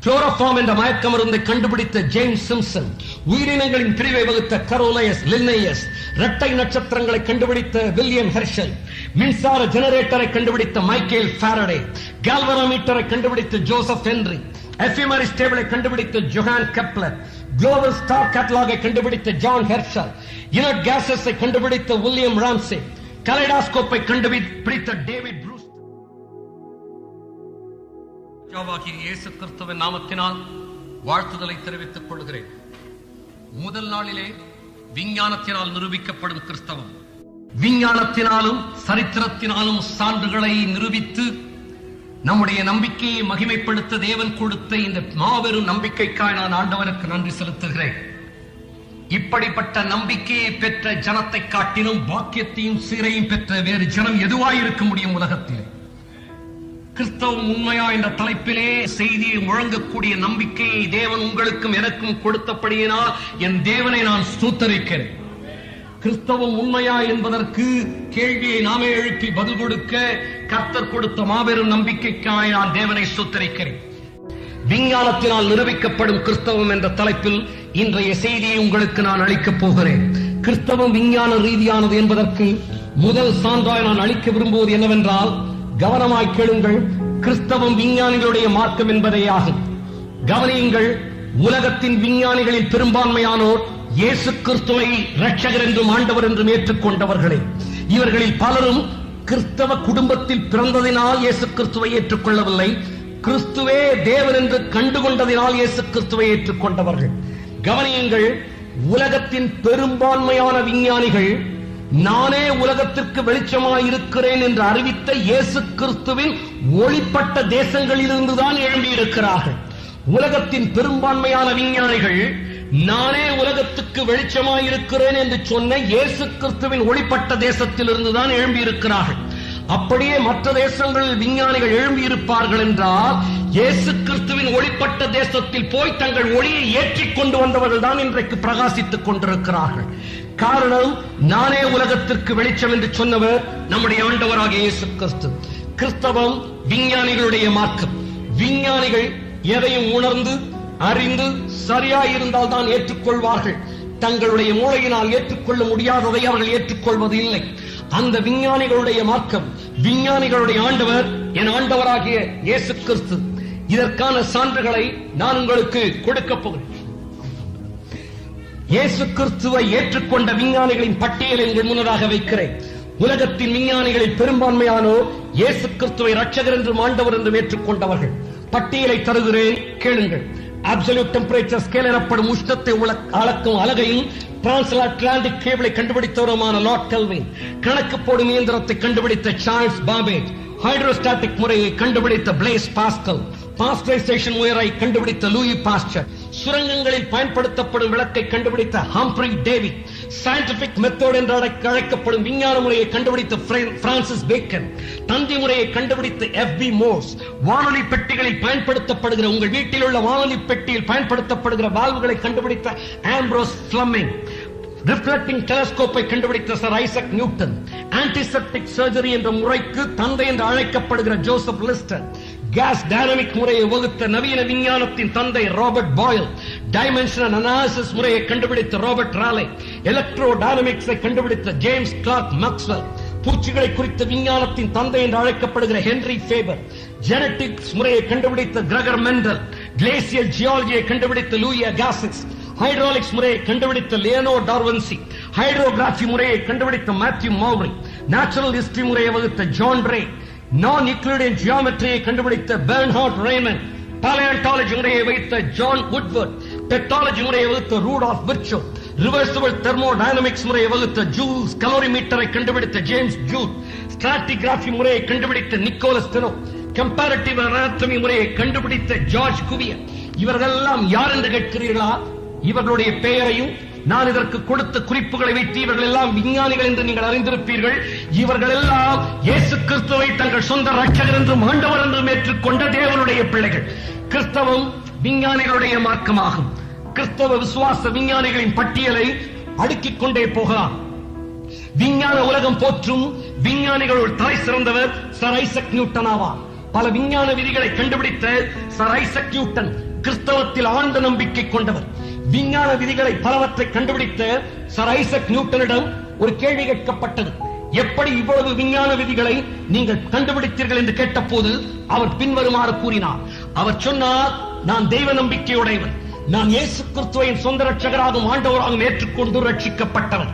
Chloroform என்ற மயக்க மருந்தை கண்டுபிடித்த ஜேம்ஸ் சிம்சன், உயிரினங்களின் பிரிவை வகுத்த கரோலையஸ் லின்னேயஸ், இரட்டை நட்சத்திரங்களை கண்டுபிடித்த வில்லியம் ஹெர்ஷல், மின்சார ஜெனரேட்டரை கண்டுபிடித்த மைக்கேல் ஃபாரடே, கால்வனோமீட்டரை கண்டுபிடித்த ஜோசப் ஹென்றி, எஃபிமெரிஸ் டேபிளை கண்டுபிடித்த ஜோஹான் கெப்லர், குளோபல் ஸ்டார் கேட்டலாகை கண்டுபிடித்த ஜான் ஹெர்ஷல், இனட் கேஸஸை கண்டுபிடித்த வில்லியம் ராம்சே, கலைடாஸ்கோப்பை கண்டுபிடித்த டேவிட் ப்ரூஸ். இயேசு கிறிஸ்துவின் நாமத்தினால் வாழ்த்துதலை தெரிவித்துக் கொள்கிறேன். முதல் நாளிலே விஞ்ஞானத்தினால் நிரூபிக்கப்படும் கிறிஸ்தவம், விஞ்ஞானத்தினாலும் சரித்திரத்தினாலும் சான்றுகளை நிரூபித்து நம்முடைய நம்பிக்கையை மகிமைப்படுத்த தேவன் கொடுத்த இந்த மாபெரும் நம்பிக்கைக்காய் நான் ஆண்டவருக்கு நன்றி செலுத்துகிறேன். இப்படிப்பட்ட நம்பிக்கையை பெற்ற ஜனத்தை காட்டிலும் பாக்கியத்தையும் சீரையும் பெற்ற வேறு ஜனம் எதுவாயிருக்க முடியும் உலகத்திலே? கிறிஸ்தவம் உண்மையா என்ற தலைப்பிலே செய்தியை முழங்கக்கூடிய நம்பிக்கையை தேவன் உங்களுக்கும் எனக்கும் கொடுத்தபடியினால் என் தேவனை நான் ஸ்தோத்தரிக்கிறேன். கிறிஸ்தவம் உண்மையா என்பதற்கு கேள்வியை நாமே எழுப்பி பதில் கொடுக்க கர்த்தர் கொடுத்த மாபெரும் நம்பிக்கைக்காக நான் தேவனை ஸ்தோத்தரிக்கிறேன். விஞ்ஞானத்தினால் நிரூபிக்கப்படும் கிறிஸ்தவம் என்ற தலைப்பில் இன்றைய செய்தியை உங்களுக்கு நான் அளிக்கப் போகிறேன். கிறிஸ்தவம் விஞ்ஞான ரீதியானது என்பதற்கு முதல் சான்றாய் நான் அளிக்க விரும்புவது என்னவென்றால், கவனமாய் கேளுங்கள், கிறிஸ்தவம் விஞ்ஞானிகளுடைய மார்க்கம் என்பதே ஆகும். கவனியுங்கள், உலகத்தின் விஞ்ஞானிகளில் பெரும்பான்மையானோர் இயேசு கிறிஸ்துவை இரட்சகர் என்றும் ஆண்டவர் என்றும் ஏற்றுக்கொண்டவர்களே. இவர்களில் பலரும் கிறிஸ்தவ குடும்பத்தில் பிறந்ததினால் இயேசு கிறிஸ்துவை ஏற்றுக்கொள்ளவில்லை, கிறிஸ்துவே தேவன் என்று கண்டுகொண்டதினால் இயேசு கிறிஸ்துவை ஏற்றுக்கொண்டவர்கள். கவனியுங்கள், உலகத்தின் பெரும்பான்மையான விஞ்ஞானிகள் நானே உலகத்திற்கு வெளிச்சமாய் இருக்கிறேன் என்று அறிவித்த இயேசு கிறிஸ்துவின் ஒளிப்பட்ட தேசங்களிலிருந்துதான் எழும்பியிருக்கிறார்கள். உலகத்தின் பெரும்பான்மையான விஞ்ஞானிகள் நானே உலகத்துக்கு வெளிச்சமாய் இருக்கிறேன் என்று சொன்ன இயேசு கிறிஸ்துவின் ஒளிப்பட்ட தேசத்திலிருந்துதான் எழும்பியிருக்கிறார்கள். அப்படியே மற்ற தேசங்களில் விஞ்ஞானிகள் எழும்பியிருப்பார்கள் என்றால் இயேசு கிறிஸ்துவின் ஒளிப்பட்ட தேசத்தில் போய் தங்கள் ஒளியை ஏற்றிக் கொண்டு வந்தவர்கள் தான் இன்றைக்கு பிரகாசித்துக் கொண்டிருக்கிறார்கள். காரணம், நானே உலகத்திற்கு வெளிச்சம் என்று சொன்னவர் நம்முடைய ஆண்டவராகிய இயேசு கிறிஸ்து. கிறிஸ்தவம் விஞ்ஞானிகளுடைய மார்க்கம். விஞ்ஞானிகள் எதையும் உணர்ந்து அறிந்து சரியாயிருந்தால் தான் ஏற்றுக்கொள்வார்கள். தங்களுடைய மூளையினால் ஏற்றுக்கொள்ள முடியாததை அவர்கள் ஏற்றுக்கொள்வது இல்லை. அந்த விஞ்ஞானிகளுடைய மார்க்கம், விஞ்ஞானிகளுடைய ஆண்டவர் என் ஆண்டவராகிய இயேசு கிறிஸ்து. இதற்கான சான்றுகளை நான் உங்களுக்கு கொடுக்கப் போகிறேன். இயேசு கிறிஸ்துவை ஏற்றுக்கொண்ட விஞ்ஞானிகளின் பட்டியலை உங்கள் முன்னதாக வைக்கிறேன். உலகத்தின் விஞ்ஞானிகளில் பெரும்பான்மையானோர் இயேசு கிறிஸ்துவை இரட்சகர் என்றும் ஆண்டவர் என்றும் ஏற்றுக்கொண்டவர்கள். பட்டியலை தருகிறேன், கேளுங்கள். அப்சல்யூட் டெம்பரேச்சர் ஸ்கேல் எனப்படும் உஷ்ணத்தை அளக்கும் அலகையும் டிரான்ஸ்அட்லாண்டிக் கேபிளை கண்டுபிடித்தவருமான லார்ட் கெல்வின், கணக்கு போடும் இயந்திரத்தை கண்டுபிடித்த சார்ல்ஸ் பாபேஜ், ஹைட்ரோஸ்டாட்டிக் முறையை கண்டுபிடித்த பிளேஸ் பாஸ்கல், பாஸ்டரைசேஷன் முறையை கண்டுபிடித்த லூயி பாஸ்டர், சுரங்கங்களில் பயன்படுத்தப்படும் விளக்கை கண்டுபிடித்த ஹம்ப்ரி டேவிட், சயின்டிபிக் மெத்தட் என்று அழைக்கப்படும் விஞ்ஞான முறையை கண்டுபிடித்த பிரான்சிஸ் பேக்கன், தந்தி முறையை கண்டுபிடித்த FB மோர்ஸ், வானொலி பெட்டிகளில் பயன்படுத்தப்படுகிற உங்கள் வீட்டில் உள்ள வானொலி பெட்டியில் பயன்படுத்தப்படுகிற வால்வுகளை கண்டுபிடித்த ஆம்ப்ரோஸ் பிளமிங், ரிஃப்ளெக்டிங் டெலஸ்கோப்பை கண்டுபிடித்த sir Isaac Newton, antiseptic surgery என்ற முறைக்கு தந்தை என்று அழைக்கப்படுகிற ஜோசப் லிஸ்டர், கேஸ் டைனமிக் முறையை வகுத்த நவீன விஞ்ஞானத்தின் தந்தை ராபர்ட் பாயில், டைமென்ஷனல் அனாலிசிஸ் முறையை கண்டுபிடித்த ராபர்ட் ராலே, எலக்ட்ரோ டைனமிக்ஸை கண்டுபிடித்த ஜேம்ஸ் கிளார்க் மேக்ஸ்வெல், பூச்சிகளை குறித்த விஞ்ஞானத்தின் தந்தை என்று அழைக்கப்படுகிற ஹென்றி ஃபேபர், ஜெனடிக்ஸ் முறையை கண்டுபிடித்த கிரகர் மெண்டல், கிளேசியல் ஜியாலஜியை கண்டுபிடித்த லூயி அகாசிஸ், ஹைட்ராலிக்ஸ் முறையை கண்டுபிடித்த லியோனோ டார்வின்சி, ஹைட்ரோகிராபி முறையை கண்டுபிடித்த மேத்யூ மௌரி, நேச்சுரல் ஹிஸ்டரி முறையை வகுத்த ஜான் ரே, நான் யூக்ளிடியன் ஜியோமெட்ரியை கண்டுபிடித்த பெர்ன்ஹார்ட் ரேமன், பாலியான்டாலஜி முறையை வைத்த ஜான் வுட்வர்ட், டெக்னாலஜி முறையை வகுத்த ரூடால்ஃப் விர்ச்சோ, ரிவர்சிபிள் தெர்மோடைனமிக்ஸ் முறையை வகுத்த ஜூல்ஸ், கலோரிமீட்டரை கண்டுபிடித்த ஜேம்ஸ் ஜூட், ஸ்ட்ராட்டிகிராபி முறையை கண்டுபிடித்த நிக்கோலஸ் டெனோ, கம்பேரிட்டிவ் அனாட்டமி முறையை கண்டுபிடித்த ஜார்ஜ் குவியர். இவர்களெல்லாம் யார் என்று கேட்கிறீர்களா? இவர்களுடைய பெயரையும் நான் இதற்கு கொடுத்த குறிப்புகளை வைத்து இவர்கள் எல்லாம் விஞ்ஞானிகள் என்று நீங்கள் அறிந்திருப்பீர்கள். இவர்கள் எல்லாம் இயேசு கிறிஸ்துவை தங்கள் சொந்த இரட்சகர் என்றும் ஆண்டவர் என்றும் ஏற்றுக்கொண்ட தேவனுடைய பிள்ளைகள். கிறிஸ்தவம் விஞ்ஞானிகளுடைய மார்க்கமாகும். கிறிஸ்தவ விசுவாச விஞ்ஞானிகளின் பட்டியலை அடுக்கிக் கொண்டே போகலாம். விஞ்ஞான உலகம் போற்றும் விஞ்ஞானிகளுள் தலை சிறந்தவர் சர் ஐசக் நியூட்டன் ஆவார். பல விஞ்ஞான விதிகளை கண்டுபிடித்த சர் ஐசக் நியூட்டன் கிறிஸ்தவத்தில் ஆழ்ந்த நம்பிக்கை கொண்டவர். விஞ்ஞான விதிகளை பலவற்றை கண்டுபிடித்த சர் ஐசக் நியூட்டனிடம் ஒரு கேள்வி கேட்கப்பட்டது. எப்படி இவ்வளவு விஞ்ஞான விதிகளை நீங்கள் கண்டுபிடித்தீர்கள் என்று கேட்டபோது அவர் பின்வருமாறு கூறினார். அவர் சொன்னார், நான் தெய்வ நம்பிக்கையுடையவர். நான் இயேசு கிறிஸ்துவை சொந்த ரட்சகராகவும் ஆண்டவராகவும் ஏற்றுக்கொண்டு ரட்சிக்கப்பட்டவர்.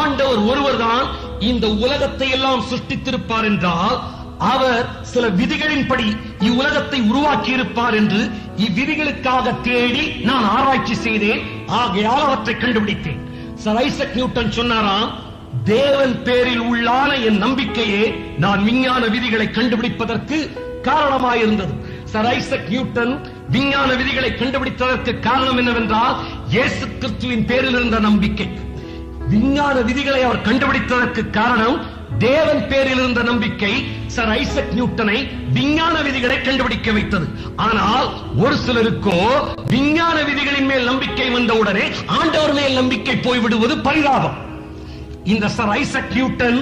ஆண்டவர் ஒருவர் தான் இந்த உலகத்தை எல்லாம் சிருஷ்டித்திருப்பார் என்றால் அவர் சில விதிகளின்படி இவ்வுலகத்தை உருவாக்கி இருப்பார் என்று இவ்விதிகளுக்காக தேடி நான் ஆராய்ச்சி செய்தேன். ஆகையால் அவற்றை கண்டுபிடித்தேன். சர் ஐசக் நியூட்டன் சொன்னாராம், தேவன் பேரில் உள்ளான என் நம்பிக்கையே நான் விஞ்ஞான விதிகளை கண்டுபிடிப்பதற்கு காரணமாயிருந்தது. சர் ஐசக் நியூட்டன் விஞ்ஞான விதிகளை கண்டுபிடித்ததற்கு காரணம் என்னவென்றால் இயேசு கிறிஸ்துவின் பேரில் இருந்த நம்பிக்கை. விஞ்ஞான விதிகளை அவர் கண்டுபிடித்ததற்கு காரணம் தேவன் பேரில் இருந்த நம்பிக்கை சர் ஐசக் நியூட்டனை விஞ்ஞான விதிகளை கண்டுபிடிக்க வைத்தது. ஆனால் ஒரு சிலருக்கோ விஞ்ஞான விதிகளின் மேல் நம்பிக்கை வந்தவுடனே ஆண்டவர் மேல் நம்பிக்கை போய்விடுவது பரிதாபம். இந்த சர் ஐசக் நியூட்டன்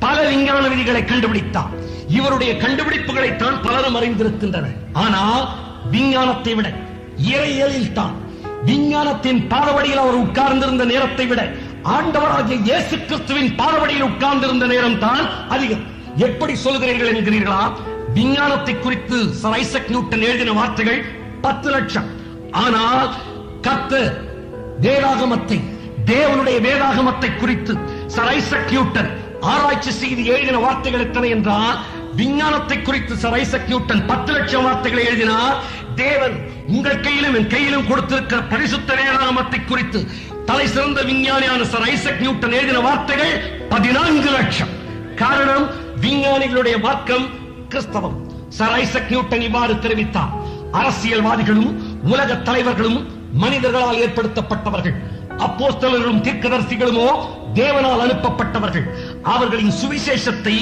பல விஞ்ஞான விதிகளை கண்டுபிடித்தார். இவருடைய கண்டுபிடிப்புகளை தான் பலரும் அறிந்திருக்கின்றனர். ஆனால் விஞ்ஞானத்தை விட இறையியலில் தான் விஞ்ஞானத்தின் பாதவடியில் அவர் உட்கார்ந்திருந்த நேரத்தை விட ஆண்டவராகிய இயேசு கிறிஸ்துவின் பாதவடியில் உட்கார்ந்திருந்த நேரம் தான் அதிகம். எப்படி சொல்கிறீர்கள் என்கிறீர்களா? விஞ்ஞானத்தை குறித்து சர் ஐசக் நியூட்டன் எழுதின வார்த்தைகள் 10 லட்சம். ஆனால் கர்த்தர் வேதாகமத்தை, தேவனுடைய வேதாகமத்தை குறித்து சர் ஐசக் நியூட்டன் ஆராய்ச்சி செய்து எழுதின வார்த்தைகள் எத்தனை என்றால், விஞ்ஞானத்தை குறித்து சர் ஐசக் நியூட்டன் 10 லட்சம் வார்த்தைகளை எழுதினார். தேவன் உங்கள் கையிலும் என் கையிலும் கொடுத்திருக்கிற பரிசுத்த வேதாகமத்தை குறித்து தலை சிறந்த விஞ்ஞானியான சர் ஐசக் நியூட்டன் எழுதின வார்த்தைகள் 14 லட்சம். காரணம், விஞ்ஞானிகளுடைய மார்க்கம் கிறிஸ்தவம். சர் ஐசக் நியூட்டன் இவ்வாறு தெரிவித்தார், அரசியல்வாதிகளும் உலக தலைவர்களும் மனிதர்களால் ஏற்படுத்தப்பட்டவர்கள். அப்போஸ்தலர்களும் தீர்க்கதரிசிகளுமோ தேவனால் அனுப்பப்பட்டவர்கள். அவர்களின் சுவிசேஷத்தை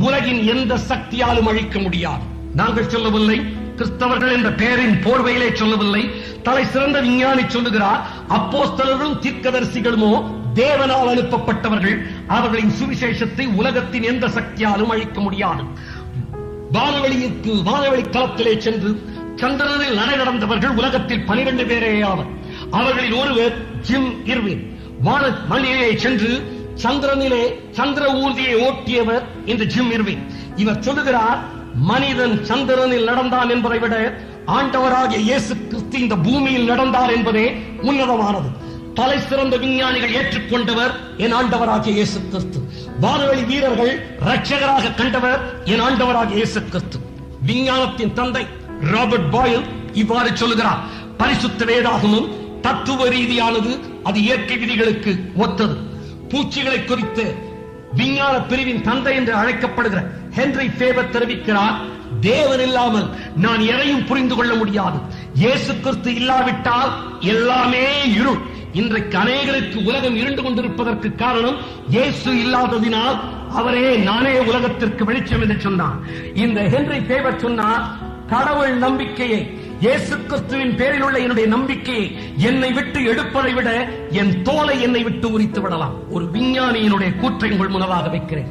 உலகின் எந்த சக்தியாலும் அழிக்க முடியாது. நாங்கள் சொல்லவில்லை, கிறிஸ்தவர்கள் என்ற பெயரின் போர்வையிலே சொல்லவில்லை. தலை சிறந்த விஞ்ஞானி சொல்லுகிறார், அப்போஸ்தலர்களும் தீர்க்கதரிசிகளுமோ தேவனால் அனுப்பப்பட்டவர்கள். அவர்களின் சுவிசேஷத்தை உலகத்தின் எந்த சக்தியாலும் அழிக்க முடியாது. வானவெளி தளத்திலே சென்று சந்திரனில் நடை நடந்தவர்கள் உலகத்தில் 12 பேரே ஆவர். அவர்களில் ஒருவர் ஜிம் இர்வின். வானவெளியிலே சென்று சந்திரனிலே சந்திர ஊர்தியை ஓட்டியவர் இந்த ஜிம் இர்வின். இவர் சொல்லுகிறார், மனிதன் சந்திரனில் நடந்தான் என்பதை விட ஆண்டவராகிய இயேசு கிறிஸ்து இந்த பூமியில் நடந்தார் என்பதே உன்னதமானது. தலை சிறந்த விஞ்ஞானிகள் ஏற்றுக்கொண்டவர் என் ஆண்டவராகிய இயேசு கிறிஸ்து. வானவெளி வீரர்கள் இரட்சகராக கண்டவர் என் ஆண்டவராகிய இயேசு கிறிஸ்து. விஞ்ஞானத்தின் தந்தை ராபர்ட் பாயில் இவ்வாறு சொல்லுகிறார், பரிசுத்த வேதாகமும் தத்துவ ரீதியானது, அது இயற்கை விதிகளுக்கு ஒத்தது. பூச்சிகளை குறித்து விஞ்ஞான பிரிவின் தந்தை என்று அழைக்கப்படுகிற ஹென்றி ஃபேபர் தெரிவிக்கிறார், தேவன் இல்லாமல் நான் எதையும் புரிந்து கொள்ள முடியாது. இயேசு கிறிஸ்து இல்லாவிட்டால் எல்லாமே இருள். இன்றைக்கு அநேகருக்கு உலகம் இருண்டு கொண்டிருப்பதற்கு காரணம் இயேசு இல்லாததினால். அவரே நானே உலகத்திற்கு வெளிச்சம் என்று சொன்னார். இந்த ஹென்றி ஃபேபர் சொன்னார், கடவுள் நம்பிக்கையை, இயேசு கிறிஸ்துவின் பேரில் உள்ள என்னுடைய நம்பிக்கையை என்னை விட்டு எடுப்பதை விட என் தோலை என்னை விட்டு உரித்து விடலாம். ஒரு விஞ்ஞானியினுடைய கூற்றை உங்கள் முன்னதாக வைக்கிறேன்.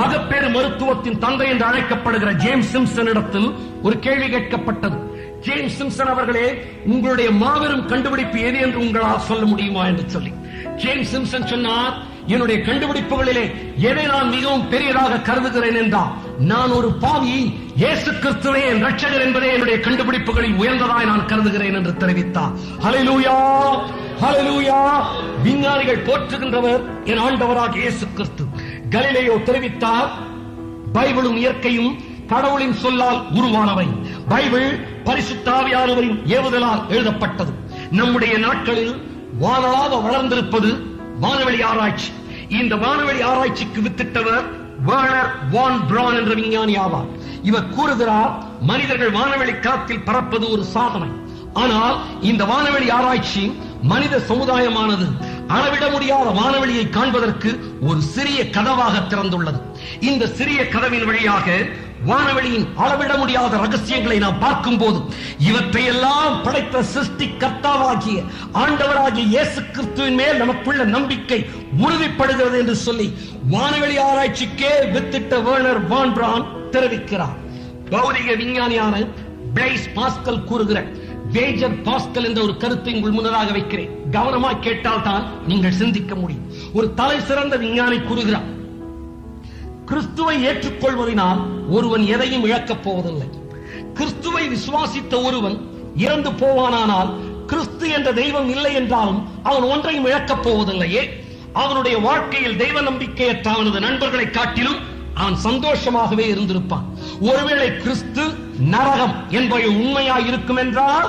மகப்பேறு மருத்துவத்தின் தந்தை என்று அழைக்கப்படுகிற ஜேம்ஸ் சிம்சன் இடத்தில் ஒரு கேள்வி கேட்கப்பட்டது. ஜேம்ஸ் சிம்சன் அவர்களே, உங்களுடைய மாபெரும் கண்டுபிடிப்பு எது என்று உங்களால் சொல்ல முடியுமா என்று சொல்லி ஜேம்ஸ் சிம்சன் சொன்னார், என்னுடைய கண்டுபிடிப்புகளிலே எதை நான் மிகவும் பெரியதாக கருதுகிறேன் என்றால், நான் ஒரு பாவி, இயேசு கிறிஸ்துவே என் இரட்சகர் என்பதே என்னுடைய கண்டுபிடிப்புகளில் உயர்ந்ததாய் நான் கருதுகிறேன் என்று தெரிவித்தார். ஹல்லேலூயா, ஹல்லேலூயா. விஞ்ஞானிகள் போற்றுகின்றவர் என் ஆண்டவராகிய இயேசு கிறிஸ்து. கலிலேயோ தெரிவித்தார், பைபிளும் இயற்கையும் கடவுளின் சொல்லால் உருவானவை. பைபிள் பரிசுத்த ஆவியானவரின் ஏவுதலால் எழுதப்பட்டது. நம்முடைய நாட்களில் வானளாவ வளர்ந்திருப்பது வானவெளி ஆராய்ச்சி. இந்த வானவெளி ஆராய்ச்சிக்கு வித்திட்டவர் வேர்னர் வான் பிரான் என்ற விஞ்ஞானி ஆவார். இவர் கூறுகிறார், மனிதர்கள் வானவெளி களத்தில் பறப்பது ஒரு சாதனை. ஆனால் இந்த வானவெளி ஆராய்ச்சி மனித சமுதாயமானது அளவிட முடியாத வானவெளியை காண்பதற்கு ஒரு சிறிய கதவாக திறந்துள்ளது. இந்த சிறிய கதவின் வழியாக வானவெளியின் அளவிட முடியாத ரகசியங்களை நாம் பார்க்கும் போது இவற்றையெல்லாம் படைத்த சிருஷ்டி கர்த்தாவாகிய ஆண்டவராகிய இயேசு கிறிஸ்துவின் மேல் நமக்குள்ள நம்பிக்கை உறுதிப்படுகிறது என்று சொல்லி வானவெளி ஆராய்ச்சிக்கே வித்திட்ட வேர்னர் வான் பிரான் தெரிவிக்கிறார். பௌதிக விஞ்ஞானியான பிளைஸ் பாஸ்கல் கூறுகிற வேஜர் பாஸ்கல் என்ற ஒரு கருத்தை உங்கள் முன்னதாக வைக்கிறேன். கவனமாக கேட்டால் தான் நீங்கள் சிந்திக்க முடியும். ஒரு தலை சிறந்த விஞ்ஞானி கூறுகிறார், கிறிஸ்துவை ஏற்றுக்கொள்வதனால் ஒருவன் எதையும் இழக்கப் போவதில்லை. கிறிஸ்துவை விசுவாசித்த ஒருவன் இறந்து போவானால் கிறிஸ்து என்ற தெய்வம் இல்லை என்றாலும் அவன் ஒன்றையும் இழக்கப் போவதில்லையே. அவனுடைய வாழ்க்கையில் தெய்வ நம்பிக்கையற்ற அவனது நண்பர்களை காட்டிலும் அவன் சந்தோஷமாகவே இருந்திருப்பான். ஒருவேளை கிறிஸ்து நரகம் என்பவை உண்மையாய் இருக்கும் என்றால்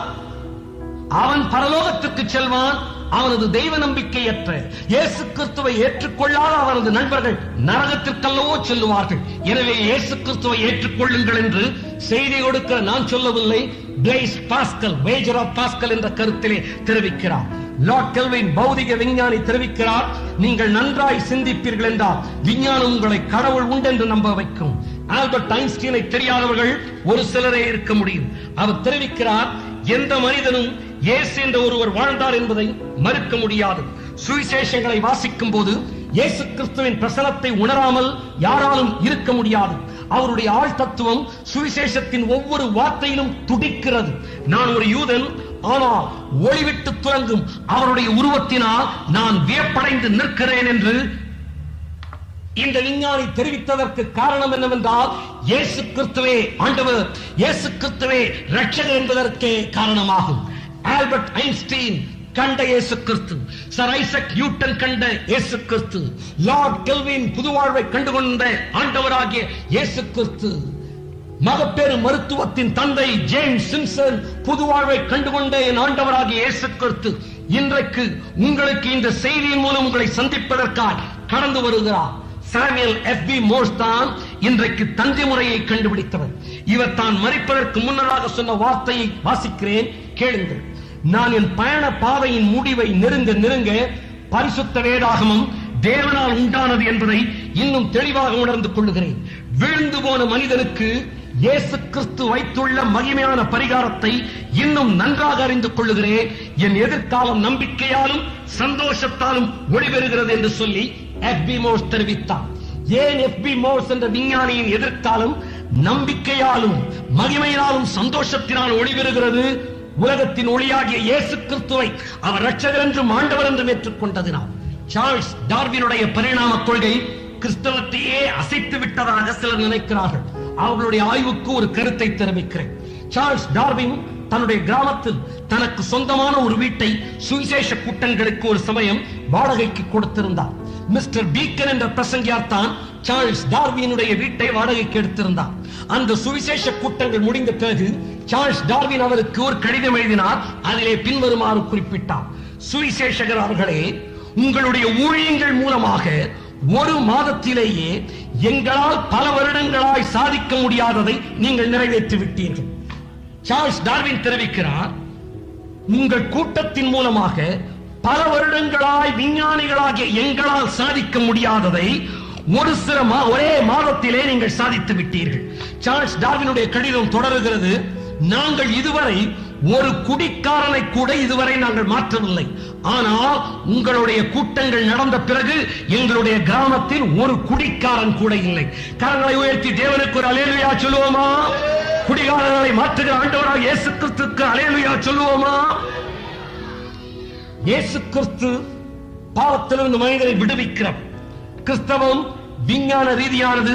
அவன் பரலோகத்துக்கு செல்வான். அவனது தெய்வ நம்பிக்கையற்ற இயேசு கிறிஸ்துவை ஏற்றுக்கொள்ளாத அவனது நண்பர்கள் நரகத்திற்கல்லவோ செல்லுவார்கள். எனவே இயேசு கிறிஸ்துவை ஏற்றுக்கொள்ளுங்கள் என்று செய்தி கொடுக்க நான் சொல்லவில்லை. பிளைஸ் பாஸ்கல், வேஜர் ஆஃப் பாஸ்கல் என்ற கருத்திலே தெரிவிக்கிறார். லார்ட் கெல்வின் பௌதிக விஞ்ஞானி தெரிவிக்கிறார், நீங்கள் நன்றாய் சிந்திப்பீர்கள் என்றால் விஞ்ஞானம் உங்களை கடவுள் உண்டென்று நம்ப வைக்கும். ஆல்பர்ட் ஐன்ஸ்டீனை தெரியாதவர்கள் ஒரு சிலரே இருக்க முடியும். அவர் தெரிவிக்கிறார், எந்த மனிதனும் இயேசு என்ற ஒருவர் வாழ்ந்தார் என்பதை மறுக்க முடியாது. சுவிசேஷங்களை வாசிக்கும் போது இயேசு கிறிஸ்துவின் பிரசனத்தை உணராமல் யாராலும் இருக்க முடியாது. அவருடைய ஆள் தத்துவம் சுவிசேஷத்தின் ஒவ்வொரு வார்த்தையிலும் துடிக்கிறது. நான் ஒரு யூதன், ஆனால் ஒளிவிட்டு துறங்கும் அவருடைய உருவத்தினால் நான் வியப்படைந்து நிற்கிறேன் என்று இந்த விஞ்ஞானி தெரிவித்ததற்கு காரணம் என்னவென்றால் இயேசு கிறிஸ்துவே ஆண்டவர், இயேசு கிறிஸ்துவே இரட்சகர் என்பதற்கே காரணமாகும். ஆல்பர்ட் ஐன்ஸ்டீன் கண்ட இயேசு கிறிஸ்து, சர் ஐசக் நியூட்டன் கண்ட இயேசு கிறிஸ்து, லார்ட் கெல்வின் புதுவாழ்வை கண்டுகொண்ட ஆண்டவராகிய இயேசு கிறிஸ்து, மகப்பேறு மருத்துவத்தின் தந்தை ஜேம்ஸ் சிம்சன் புதுவாழ்வை கண்டுகொண்ட என் ஆண்டவராகிய இயேசு கிறிஸ்து இன்றைக்கு உங்களுக்கு இந்த செய்தியின் மூலம் உங்களை சந்திப்பதற்காக கடந்து வருகிறார். சாமுவேல் எஃப்.பி. மோர்ஸ் தான் இன்றைக்கு தந்தி முறையை கண்டுபிடித்தவர். இவர் தான் மரிப்பதற்கு முன்னதாக சொன்ன வார்த்தையை வாசிக்கிறேன், கேளுங்கள். நான் என் பயண பாதையின் முடிவை நெருங்க பரிசுத்த வேதாகமம் தேவனால் உண்டானது என்பதை இன்னும் தெளிவாக உணர்ந்து கொள்ளுகிறேன். விழுந்து போன மனிதனுக்கு இயேசு கிறிஸ்து வைத்துள்ள மகிமையான பரிகாரத்தை இன்னும் நன்றாக அறிந்து கொள்ளுகிறேன். என் எதிர்காலம் நம்பிக்கையாலும் சந்தோஷத்தாலும் ஒளிபெறுகிறது என்று சொல்லி எஃப்.பி. மோர்ஸ் தெரிவித்தார். ஏன் எஃப்.பி. மோர்ஸ் என்ற விஞ்ஞானியின் எதிர்காலம் நம்பிக்கையாலும் மகிமையினாலும் சந்தோஷத்தினால் ஒளிபெறுகிறது? உலகத்தின் ஒளியாகிய இயேசு கிறிஸ்துவை அவர் இரட்சகர் என்றும் ஆண்டவர் என்றும் ஏற்றுக்கொண்டதினால். சார்ல்ஸ் டார்வினுடைய பரிணாம கொள்கை கிறிஸ்தவத்தையே அசைத்து விட்டதாக சிலர் நினைக்கிறார்கள். அவர்களுடைய ஆய்வுக்கு ஒரு கருத்தை தெரிவிக்கிறேன். சார்ல்ஸ் டார்வின் தன்னுடைய கிராமத்தில் தனக்கு சொந்தமான ஒரு வீட்டை சுவிசேஷ கூட்டங்களுக்கு ஒரு சமயம் வாடகைக்கு கொடுத்திருந்தார். மிஸ்டர் பீக்கன் என்ற பிரசங்கியார் தான் சார்ல்ஸ் டார்வினுடைய வீட்டை வாடகைக்கு எடுத்திருந்தார். அந்த சுவிசேஷ கூட்டங்கள் முடிந்த பிறகு சார்ல்ஸ் டார்வின் அவருக்கு ஒரு கடிதம் எழுதினார். அதிலே பின்வருமாறு குறிப்பிட்டார், சுவிசேஷகர் அவர்களே, உங்களுடைய ஊழியங்கள் மூலமாக ஒரு மாதத்திலேயே எங்களால் பல வருடங்களாய் சாதிக்க முடியாததை நீங்கள் நிறைவேற்றி விட்டீர்கள். சார்ல்ஸ் டார்வின் தெரிவிக்கிறார், உங்கள் கூட்டத்தின் மூலமாக பல வருடங்களாய் விஞ்ஞானிகளாகிய எங்களால் சாதிக்க முடியாததை ஒரே மாதத்திலே நீங்கள் சாதித்து விட்டீர்கள். சார்ல்ஸ் டார்வினுடைய கடிதம் தொடருகிறது, நாங்கள் இதுவரை ஒரு குடிக்காரனை கூட இதுவரை நாங்கள் மாற்றவில்லை. ஆனால் உங்களுடைய கூட்டங்கள் நடந்த பிறகு எங்களுடைய கிராமத்தில் ஒரு குடிக்காரன் கூட இல்லை. கரங்களை உயர்த்தி தேவனுக்கு ஒரு அல்லேலூயா சொல்லுவோமா? குடிகாரர்களை மாற்றுகிற ஆண்டவராக இயேசு கிறிஸ்துவுக்கு அல்லேலூயா சொல்லுவோமா? இயேசு கிறிஸ்து பாவத்திலிருந்து மனிதரை விடுவிக்கிறார். கிறிஸ்தவம் விஞ்ஞான ரீதியானது,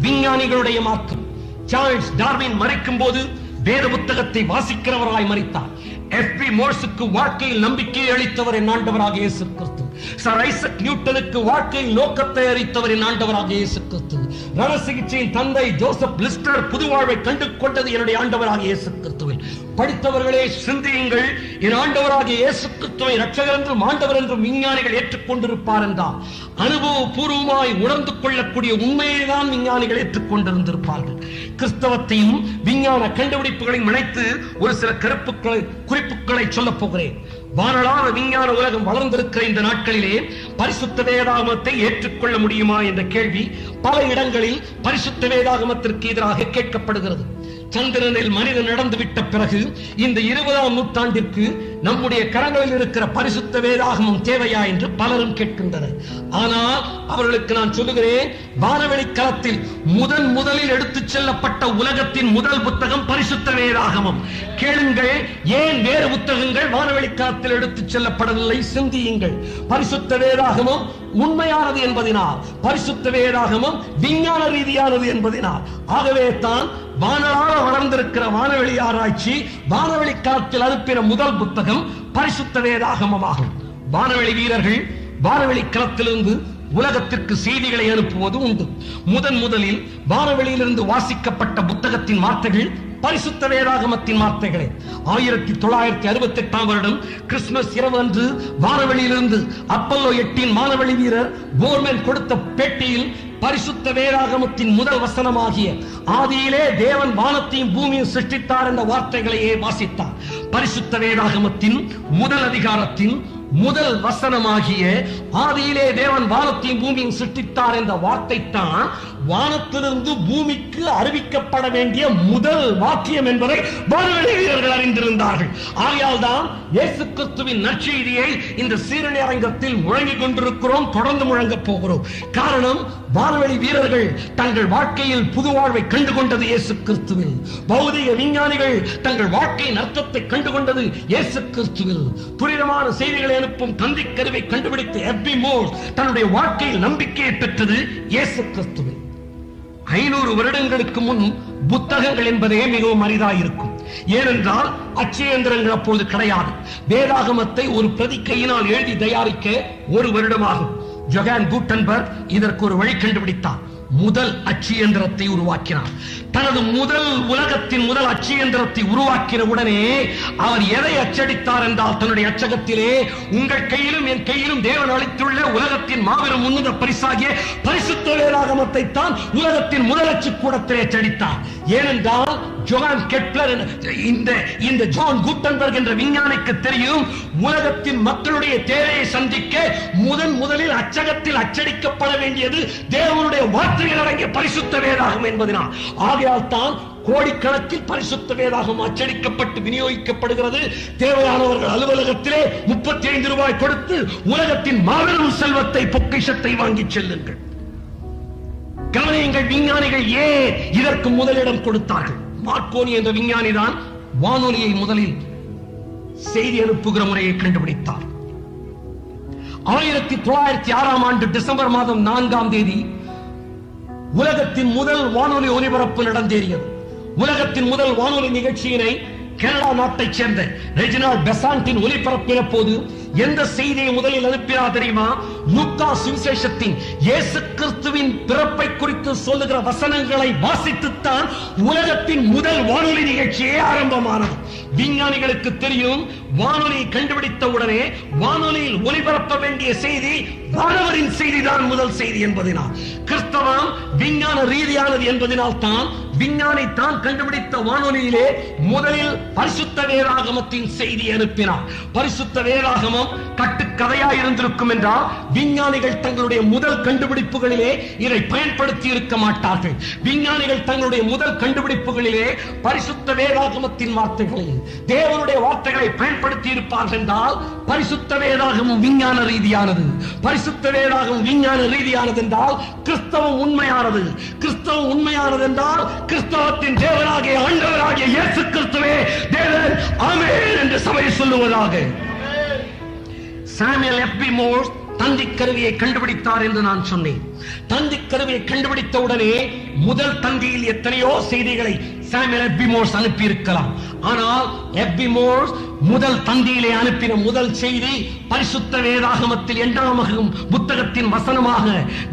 விஞ்ஞானிகளுடைய மார்க்கம். சார்ல்ஸ் டார்வின் மரிக்கும் போது வேத புத்தகத்தை வாசிக்கிறவராய் மரித்தார். எஃப்.பி. மோர்ஸுக்கு வாழ்க்கையில் நம்பிக்கையை அளித்தவர் என் ஆண்டவராக இயேசு கிறிஸ்து. சர் ஐசக் நியூட்டனுக்கு வாழ்க்கையில் நோக்கத்தை அளித்தவர் என் ஆண்டவராக இயேசு கிறிஸ்து. ரத சிகிச்சையின் தந்தை ஜோசப் லிஸ்டர் புதுவாழ்வை கண்டு கொண்டது என்னுடைய ஆண்டவராக இயேசு கிறிஸ்துவில். படித்தவர்களே சிந்தியுங்கள், என் ஆண்டவராக இயேசு கிறிஸ்துவை இரட்சகர் என்றும் ஆண்டவர் என்றும் விஞ்ஞானிகள் ஏற்றுக்கொண்டிருப்பார் என்றால் அனுபவபூர்வமாய் உணர்ந்து கொள்ளக்கூடிய உண்மையை தான் விஞ்ஞானிகள் ஏற்றுக்கொண்டிருந்திருப்பார்கள். கிறிஸ்தவத்தையும் விஞ்ஞான கண்டுபிடிப்புகளையும் இணைத்து ஒரு சில குறிப்புகளை சொல்லப் போகிறேன். வானளார விஞ்ஞான உலகம் வளர்ந்திருக்கிற இந்த நாட்களிலே பரிசுத்த வேதாகமத்தை ஏற்றுக்கொள்ள முடியுமா என்ற கேள்வி பல இடங்களில் பரிசுத்த வேதாகமத்திற்கு எதிராக கேட்கப்படுகிறது. சந்திரனில் மனிதன் நடந்து விட்ட பிறகு இந்த 20ஆம் நூற்றாண்டிற்கு நம்முடைய கரங்களில் இருக்கிற பரிசுத்த வேதாகமம் தேவையா என்று பலரும் கேட்கின்றனர். ஆனால் அவர்களுக்கு நான் சொல்லுகிறேன், வானவெளி களத்தில் முதலில் எடுத்துச் செல்லப்பட்ட உலகத்தின் முதல் புத்தகம் பரிசுத்த வேதாகமம். கேளுங்கள், ஏன் வேறு புத்தகங்கள் வானவெளி களத்தில் எடுத்துச் செல்லப்படவில்லை? சிந்தியுங்கள். பரிசுத்த வேதாகமம் உண்மையானது என்பதனால், பரிசுத்த வேதாகமம் விஞ்ஞான ரீதியானது என்பதனால், ஆகவே தான் வானளார வளர்ந்திருக்கிற வானவெளி ஆராய்ச்சி வானவெளி களத்தில் அனுப்பின முதல் புத்தகம் பரிசுத்த வேதாகமமாகும். வானவெளி வீரர்கள் வானவெளி களத்திலிருந்து உலகத்திற்கு செய்திகளை அனுப்புவது உண்டு. முதலில் வானவெளியிலிருந்து வாசிக்கப்பட்ட புத்தகத்தின் வார்த்தைகள் பரிசுத்த வேதாகமத்தின் வார்த்தைகளே. 1968ஆம் வருடம் கிறிஸ்துமஸ் இரவு அன்று வானவெளியிலிருந்து அப்பல்லோ 8 வானவெளி வீரர் போர்மேன் கொடுத்த பேட்டியில் பரிசுத்த வேதாகமத்தின் முதல் வசனமாகிய ஆதியிலே தேவன் வானத்தையும் பூமியும் சிருஷ்டித்தார் என்ற வார்த்தைகளையே வாசித்தார். பரிசுத்த வேதாகமத்தின் முதல் அதிகாரத்தின் முதல் வசனமாகிய ஆதியிலே தேவன் வானத்தையும் பூமியும் சிருஷ்டித்தார் என்ற வார்த்தை தான் வானத்திலிருந்து பூமிக்கு அறிவிக்கப்பட வேண்டிய முதல் வாக்கியம் என்பதை வானவெளி வீரர்கள் அறிந்திருந்தார்கள். ஆகையால் தான் இயேசு கிறிஸ்துவின் நற்செய்தியை இந்த சீரணி அரங்கத்தில் முழங்கிக் கொண்டிருக்கிறோம், தொடர்ந்து முழங்கப் போகிறோம். காரணம், வானவெளி வீரர்கள் தங்கள் வாழ்க்கையில் புது வாழ்வை கண்டுகொண்டது இயேசு கிறிஸ்துவில். பௌதிக விஞ்ஞானிகள் தங்கள் வாழ்க்கையின் அர்த்தத்தை கண்டுகொண்டது இயேசு கிறிஸ்துவில். துரிதமான செய்திகளை அனுப்பும் தந்தி கருவை கண்டுபிடித்த எப்பி மோர்ஸ் தன்னுடைய வாழ்க்கையில் நம்பிக்கையை பெற்றது இயேசு கிறிஸ்துவில். 500 வருடங்களுக்கு முன் புத்தகங்கள் என்பதே மிகவும் அரிதாயிருக்கும். ஏனென்றால் அச்சயந்திரங்கள் அப்பொழுது கிடையாது. வேதாகமத்தை ஒரு பிரதி கையினால் எழுதி தயாரிக்க 1 வருடமாகும். ஜொஹான் கூட்டன்பர்க் இதற்கு ஒரு வழி கண்டுபிடித்தார். முதல் அச்சியந்திரத்தை உருவாக்கினார். தனது உலகத்தின் முதல் அச்சியந்திரத்தை உருவாக்கின உடனே அவர் எதை அச்சடித்தார் என்றால், தன்னுடைய அச்சகத்திலே உங்கள் கையிலும் என் கையிலும் தேவன் அளித்துள்ள உலகத்தின் மாபெரும் உன்னத பரிசாகிய பரிசுத்த வேதாகமத்தை தான் உலகத்தின் முதல் அச்சு கூடத்திலே அச்சடித்தார். ஏனென்றால் ஜோஹான் கெப்லர் இந்த ஜான் கூட்டன்பர்க் என்ற விஞ்ஞானிக்கு தெரியும், உலகத்தின் மக்களுடைய தேவையை சந்திக்க முதலில் அச்சகத்தில் அச்சடிக்கப்பட வேண்டியது தேவனுடைய வார்த்தைகள் அடங்கிய பரிசுத்த வேதாகம் என்பதனால். ஆகையால் தான் கோடிக்கணக்கில் பரிசுத்த வேதாகம் அச்சடிக்கப்பட்டு விநியோகிக்கப்படுகிறது. தேவையானவர்கள் அலுவலகத்திலே 35 ரூபாய் கொடுத்து உலகத்தின் மாபெரும் செல்வத்தை, பொக்கிஷத்தை வாங்கி செல்லுங்கள். கவனியுங்கள், விஞ்ஞானிகள் ஏன் இதற்கு முதலிடம் கொடுத்தார்கள்? மார்க்கோனி என்ற விஞ்ஞானி தான் வானொலியை முதலில் செய்தி அனுப்புகிற முறையை கண்டுபிடித்தார். 1906ஆம் ஆண்டு டிசம்பர் மாதம் 4ஆம் தேதி உலகத்தின் முதல் வானொலி ஒலிபரப்பு நடந்தேறியது. உலகத்தின் முதல் வானொலி நிகழ்ச்சியினை கனடா நாட்டைச் சேர்ந்த ரெஜினால்ட் பெசாண்டின் ஒலிபரப்பின போது எந்த செய்தியை முதலில் அனுப்பினார் தெரியுமா? லூக்கா சுவிசேஷத்தின் இயேசு கிறிஸ்துவின் பிறப்பை குறித்து சொல்லுகிற வசனங்களை வாசித்துத்தான் உலகத்தின் முதல் வானொலி நிகழ்ச்சியே ஆரம்பமானது. விஞ்ஞானிகளுக்கு தெரியும், வானொலியை கண்டுபிடித்த உடனே வானொலியில் ஒலிபரப்ப வேண்டிய செய்தி வானவரின் செய்திதான் முதல் செய்தி என்பதனால், கிறிஸ்தவம் விஞ்ஞான ரீதியானது என்பதனால் தான் விஞ்ஞானி தான் கண்டுபிடித்த வானொலியிலே முதலில் பரிசுத்த வேதாகமத்தின் செய்தி அனுப்பினார். பரிசுத்த வேதாகமம் கட்டுக்கதையா இருந்திருக்கும் என்றால் விஞ்ஞானிகள் தங்களுடைய முதல் கண்டுபிடிப்புகளிலே இதை பயன்படுத்தி இருக்க மாட்டார்கள். விஞ்ஞானிகள் தங்களுடைய முதல் கண்டுபிடிப்புகளிலே பரிசுத்த வேதாகமத்தின் வார்த்தைகளை, தேவனுடைய வார்த்தைகளை பயன்படுத்தி இருப்பார்கள் என்றால் பரிசுத்த வேதாகமம் விஞ்ஞான ரீதியானது. பரிசுத்த வேதாகமம் விஞ்ஞான ரீதியானது என்றால் கிறிஸ்தவம் உண்மையானது. கிறிஸ்தவம் உண்மையானது என்றால் கிறிஸ்தவத்தின் தேவனாகிய ஆண்டவராகிய இயேசு கிறிஸ்துவே தேவன், ஆமென் என்று சபை சொல்லுவதாக. சாமுவேல் எஃப்பி மோர்ஸ் தந்தி கருவியை கண்டுபிடித்தார் என்று நான் சொன்னேன். தந்தி கருவியை கண்டுபிடித்த உடனே முதல் தந்தியில் எத்தனையோ செய்திகளை சாமுவேல் எஃப்பி மோர்ஸ் அனுப்பி இருக்கலாம். ஆனால் எஃப்பி மோர்ஸ் முதல் தந்தியிலே அனுப்பின முதல் செய்தி பரிசுத்த வேதாகமத்தில் 8ஆம் புத்தகத்தின் வசனமாக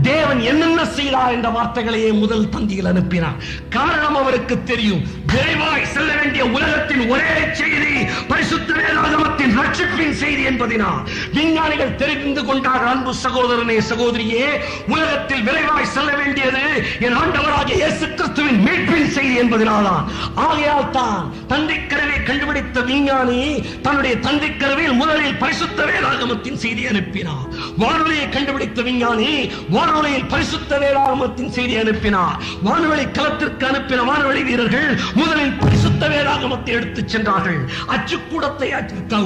தேவன் என்னென்ன செய்தார் என்ற வார்த்தைகளையே முதல் தந்தியில் அனுப்பினார். காரணம், அவருக்கு தெரியும், விரைவாய் செல்ல வேண்டிய உலகத்தின் ஒரே செய்தி பரிசுத்த வேதாகமத்தின் ரட்சிப்பின் மீட்பின் செய்தி என்பதினால் விஞ்ஞானிகள் தெரிந்து கொண்டார்கள். அன்பு சகோதரனே சகோதரியே, உலகத்தில் விரைவாய் செல்ல வேண்டியது என் ஆண்டவராகிய இயேசு கிறிஸ்துவின் மீட்பின் செய்தி என்பதனால்தான். ஆகையால் தான் தந்தைக்கருவை கண்டுபிடித்த விஞ்ஞானி தன்னுடைய தந்தைக்கருவில் முதலில் பரிசுத்த வேதாகமத்தின் செய்தி அனுப்பினார். வானொலியை கண்டுபிடித்த விஞ்ஞானி வானொலியில் பரிசுத்த வேதாகமத்தின் செய்தி அனுப்பினார். வானொலி களத்திற்கு அனுப்பின வானொலி வீரர்கள் முதலில் பரிசுத்த வேதாகமத்தை எடுத்துச் சென்றார்கள். அச்சுக்கூடத்தை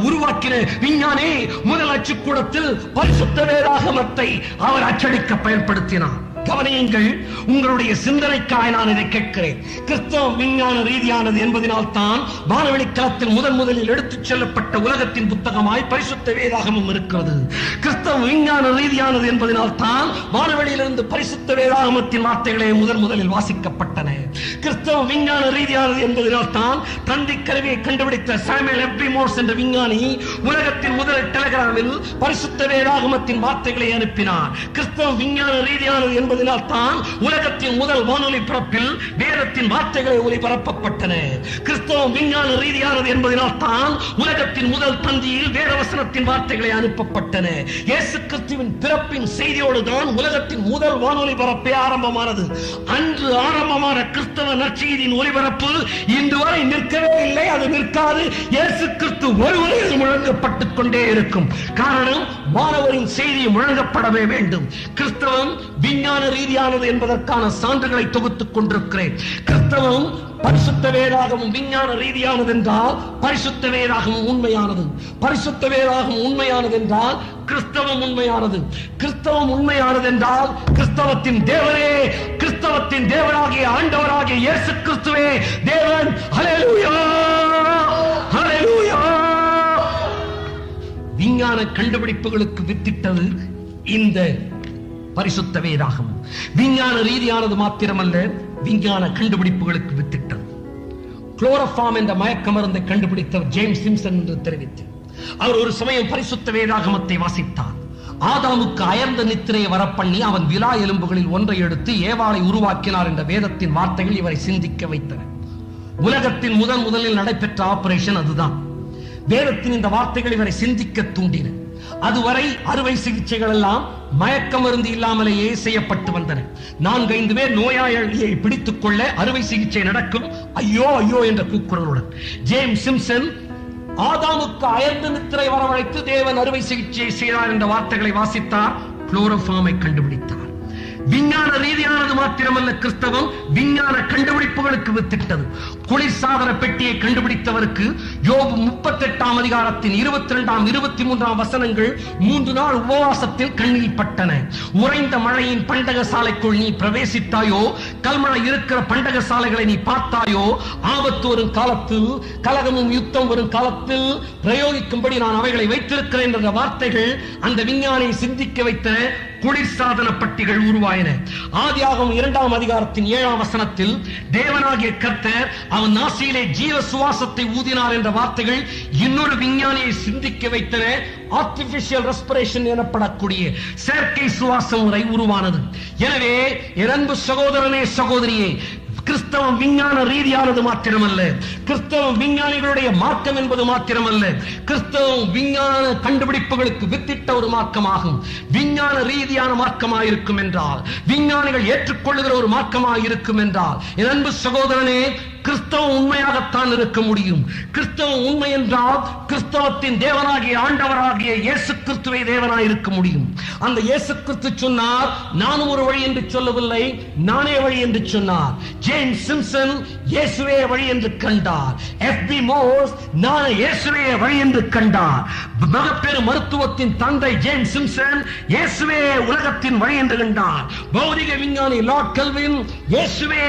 உருவாக்கின விஞ்ஞானி முதல் அச்சுக்கூடத்தில் பரிசுத்த வேதாகமத்தை அவர் அச்சடிக்க பயன்படுத்தினார். கவனியுங்கள், உங்களுடைய சிந்தனைக்காக நான் இதை கேட்கிறேன். கிறிஸ்தவ விஞ்ஞான ரீதியானது என்பதனால் தான் வானவெளி களத்தில் முதலில் எடுத்துச் செல்லப்பட்ட உலகத்தின் புத்தகமாய் பரிசுத்த வேதாகமம் இருக்கிறது. கிறிஸ்தவ விஞ்ஞான ரீதியானது என்பதனால் தான் வானவெளியிலிருந்து பரிசுத்த வேதாகமத்தின் வார்த்தைகளே முதலில் வாசிக்கப்பட்டன. கிறிஸ்தவ விஞ்ஞான ரீதியானது என்பதனால் தான் தந்தி கருவியை கண்டுபிடித்த சாமுவேல் எஃப்.பி. மோர்ஸ் என்ற விஞ்ஞானி உலகத்தின் முதல் டெலிகிராமில் பரிசுத்த வேதாகமத்தின் வார்த்தைகளை அனுப்பினார். கிறிஸ்தவ விஞ்ஞான ரீதியானது என்பதனால் தான் உலகத்தின் முதல் வானொலி பரப்பில் வேதத்தின் வார்த்தைகளை ஒலிபரப்பப்பட்டன. கிறிஸ்தவ விஞ்ஞான ரீதியானது என்பதனால் தான் உலகத்தின் முதல் தந்தியில் வேதவசனத்தின் வார்த்தைகளை அனுப்பப்பட்டன. இயேசு கிறிஸ்துவின் பிறப்பின் செய்தியோடு தான் உலகத்தின் முதல் வானொலி பரப்பே ஆரம்பமானது. அன்று ஆரம்பமான கிறிஸ்தவ நற்செய்தியின் ஒலிபரப்பு இன்று வரை நிற்கவே இல்லை, அது நிற்காது. இயேசு கிறிஸ்து ஒருவரே முழங்கப்பட்டுக் கொண்டே இருக்கும். காரணம், மாணவரின் செய்தி முழங்கப்படவே வேண்டும். கிறிஸ்தவம் விஞ்ஞான ரீதியானது என்பதற்கான சான்றுகளை தொகுத்துக் கொண்டிருக்கிறேன். கிறிஸ்தவம் பரிசுத்த வேதாகமம் விஞ்ஞான ரீதியானது என்றால் பரிசுத்த வேதாகமம் உண்மையானது. பரிசுத்த வேதாகமம் உண்மையானது என்றால் கிறிஸ்தவம் உண்மையானது. கிறிஸ்தவம் உண்மையானது என்றால் கிறிஸ்தவத்தின் தேவனே, கிறிஸ்தவத்தின் தேவனாகிய ஆண்டவராகிய இயேசு கிறிஸ்துவே தேவன். ஹல்லேலூயா, ஹல்லேலூயா. விஞ்ஞான கண்டுபிடிப்புகளுக்கு வித்திட்டது இந்த பரிசுத்த வேதாகமம். விஞ்ஞான ரீதியானது மாத்திரமல்ல, விஞ்ஞான கண்டுபிடிப்புகளுக்கு வித்திட்டது. குளோரோஃபார்ம் என்ற மயக்க மருந்தை கண்டுபிடித்தவர் ஜேம்ஸ் சிம்சன் என்று தெரிவித்தார். அவர் ஒரு சமயம் பரிசுத்த வேதாகமத்தை வாசித்தார். ஆதாமுக்கு அயர்ந்த நித்திரையை வரப்பண்ணி அவன் விலா எலும்புகளில் ஒன்றை எடுத்து ஏவாளை உருவாக்கினார் என்ற வேதத்தின் வார்த்தைகள் இவரை சிந்திக்க வைத்தன. உலகத்தின் முதலில் நடைபெற்ற ஆபரேஷன் அதுதான். வேதத்தின் இந்த வார்த்தைகள் இவரை சிந்திக்க தூண்டின. அதுவரை அறுவை சிகிச்சைகள் எல்லாம் மயக்க மருந்து இல்லாமலேயே செய்யப்பட்டு வந்தன. 4-5 பேர் நோயாளியை பிடித்துக் கொள்ள அறுவை சிகிச்சை நடக்கும். ஐயோ ஐயோ என்ற கூக்குரலுடன் ஜேம்ஸ் சிம்சன் ஆதாமுக்கு அயர்ந்த நித்திரை வரவழைத்து தேவன் அறுவை சிகிச்சை செய்தார் என்ற வார்த்தைகளை வாசித்தார். குளோரோஃபார்மை கண்டுபிடித்தார். விஞ்ஞான ரீதியானது மாத்திரமல்ல, கிறிஸ்தவம் விஞ்ஞான கண்டுபிடிப்புகளுக்கு வித்திட்டது. குளிர்சாதன பெட்டியை கண்டுபிடித்தவருக்கு யோபு 38ஆம் அதிகாரத்தின் 22ஆம் 23ஆம் வசனங்கள் 3 நாள் உபவாசத்தில் கண்ணில் பட்டன. உறைந்த மழையின் பண்டக சாலைக்குள் நீ பிரவேசித்தாயோ, கல்மழை இருக்கிற பண்டக சாலைகளை நீ பார்த்தாயோ, ஆபத்து வரும் காலத்தில் கலகமும் யுத்தம் வரும் காலத்தில் பிரயோகிக்கும்படி நான் அவைகளை வைத்திருக்கிறேன் என்ற வார்த்தைகள் அந்த விஞ்ஞானியை சிந்திக்க வைத்த குளிர்சாதன பட்டிகள் உருவாயின. ஆதியாகமம் 2ஆம் அதிகாரத்தின் 7ஆம் வசனத்தில் தேவனாகிய கர்த்தர் அவன் நாசியிலே ஜீவ சுவாசத்தை ஊதினார் என்ற வார்த்தைகள் இன்னொரு விஞ்ஞானியை சிந்திக்க வைத்தன. ஆர்டிபிஷியல் ரெஸ்பிரேஷன் எனப்படக்கூடிய செயற்கை சுவாச முறை உருவானது. எனவே அன்பு சகோதரனே சகோதரியே, கிறிஸ்தவம் விஞ்ஞான ரீதியானது மாத்திரமல்ல, கிறிஸ்தவம் விஞ்ஞானிகளுடைய மார்க்கம் என்பது மாத்திரமல்ல, கிறிஸ்தவம் விஞ்ஞான கண்டுபிடிப்புகளுக்கு வித்திட்ட ஒரு மார்க்கமாகும். விஞ்ஞான ரீதியான மார்க்கமாயிருக்கும் என்றால், விஞ்ஞானிகள் ஏற்றுக்கொள்ளுகிற ஒரு மார்க்கமாயிருக்கும் என்றால், என் அன்பு சகோதரனே, கிறிஸ்தவம் உண்மையாகத்தான் இருக்க முடியும். கிறிஸ்தவம் உண்மை என்றால் கிறிஸ்தவத்தின் தேவனாகிய ஆண்டவராகிய இயேசு கிறிஸ்துவை தேவனாய் இருக்க முடியும். அந்த இயேசு கிறிஸ்து சொன்னார், நானும் ஒரு வழி என்று சொல்லவில்லை, நானே வழி என்று சொன்னார். ஜேம்ஸ் சிம்சன் இயேசுவே வழி என்று கண்டார். எஃப்.பி. மோர்ஸ் நான் இயேசுவே வழி என்று கண்டார். மகப்பேறு மருத்துவத்தின் தந்தை ஜேம்ஸ் சிம்சன் இயேசுவே உலகத்தின் வழி என்று கண்டார். பௌதிக விஞ்ஞானி லார்ட் கெல்வின் இயேசுவே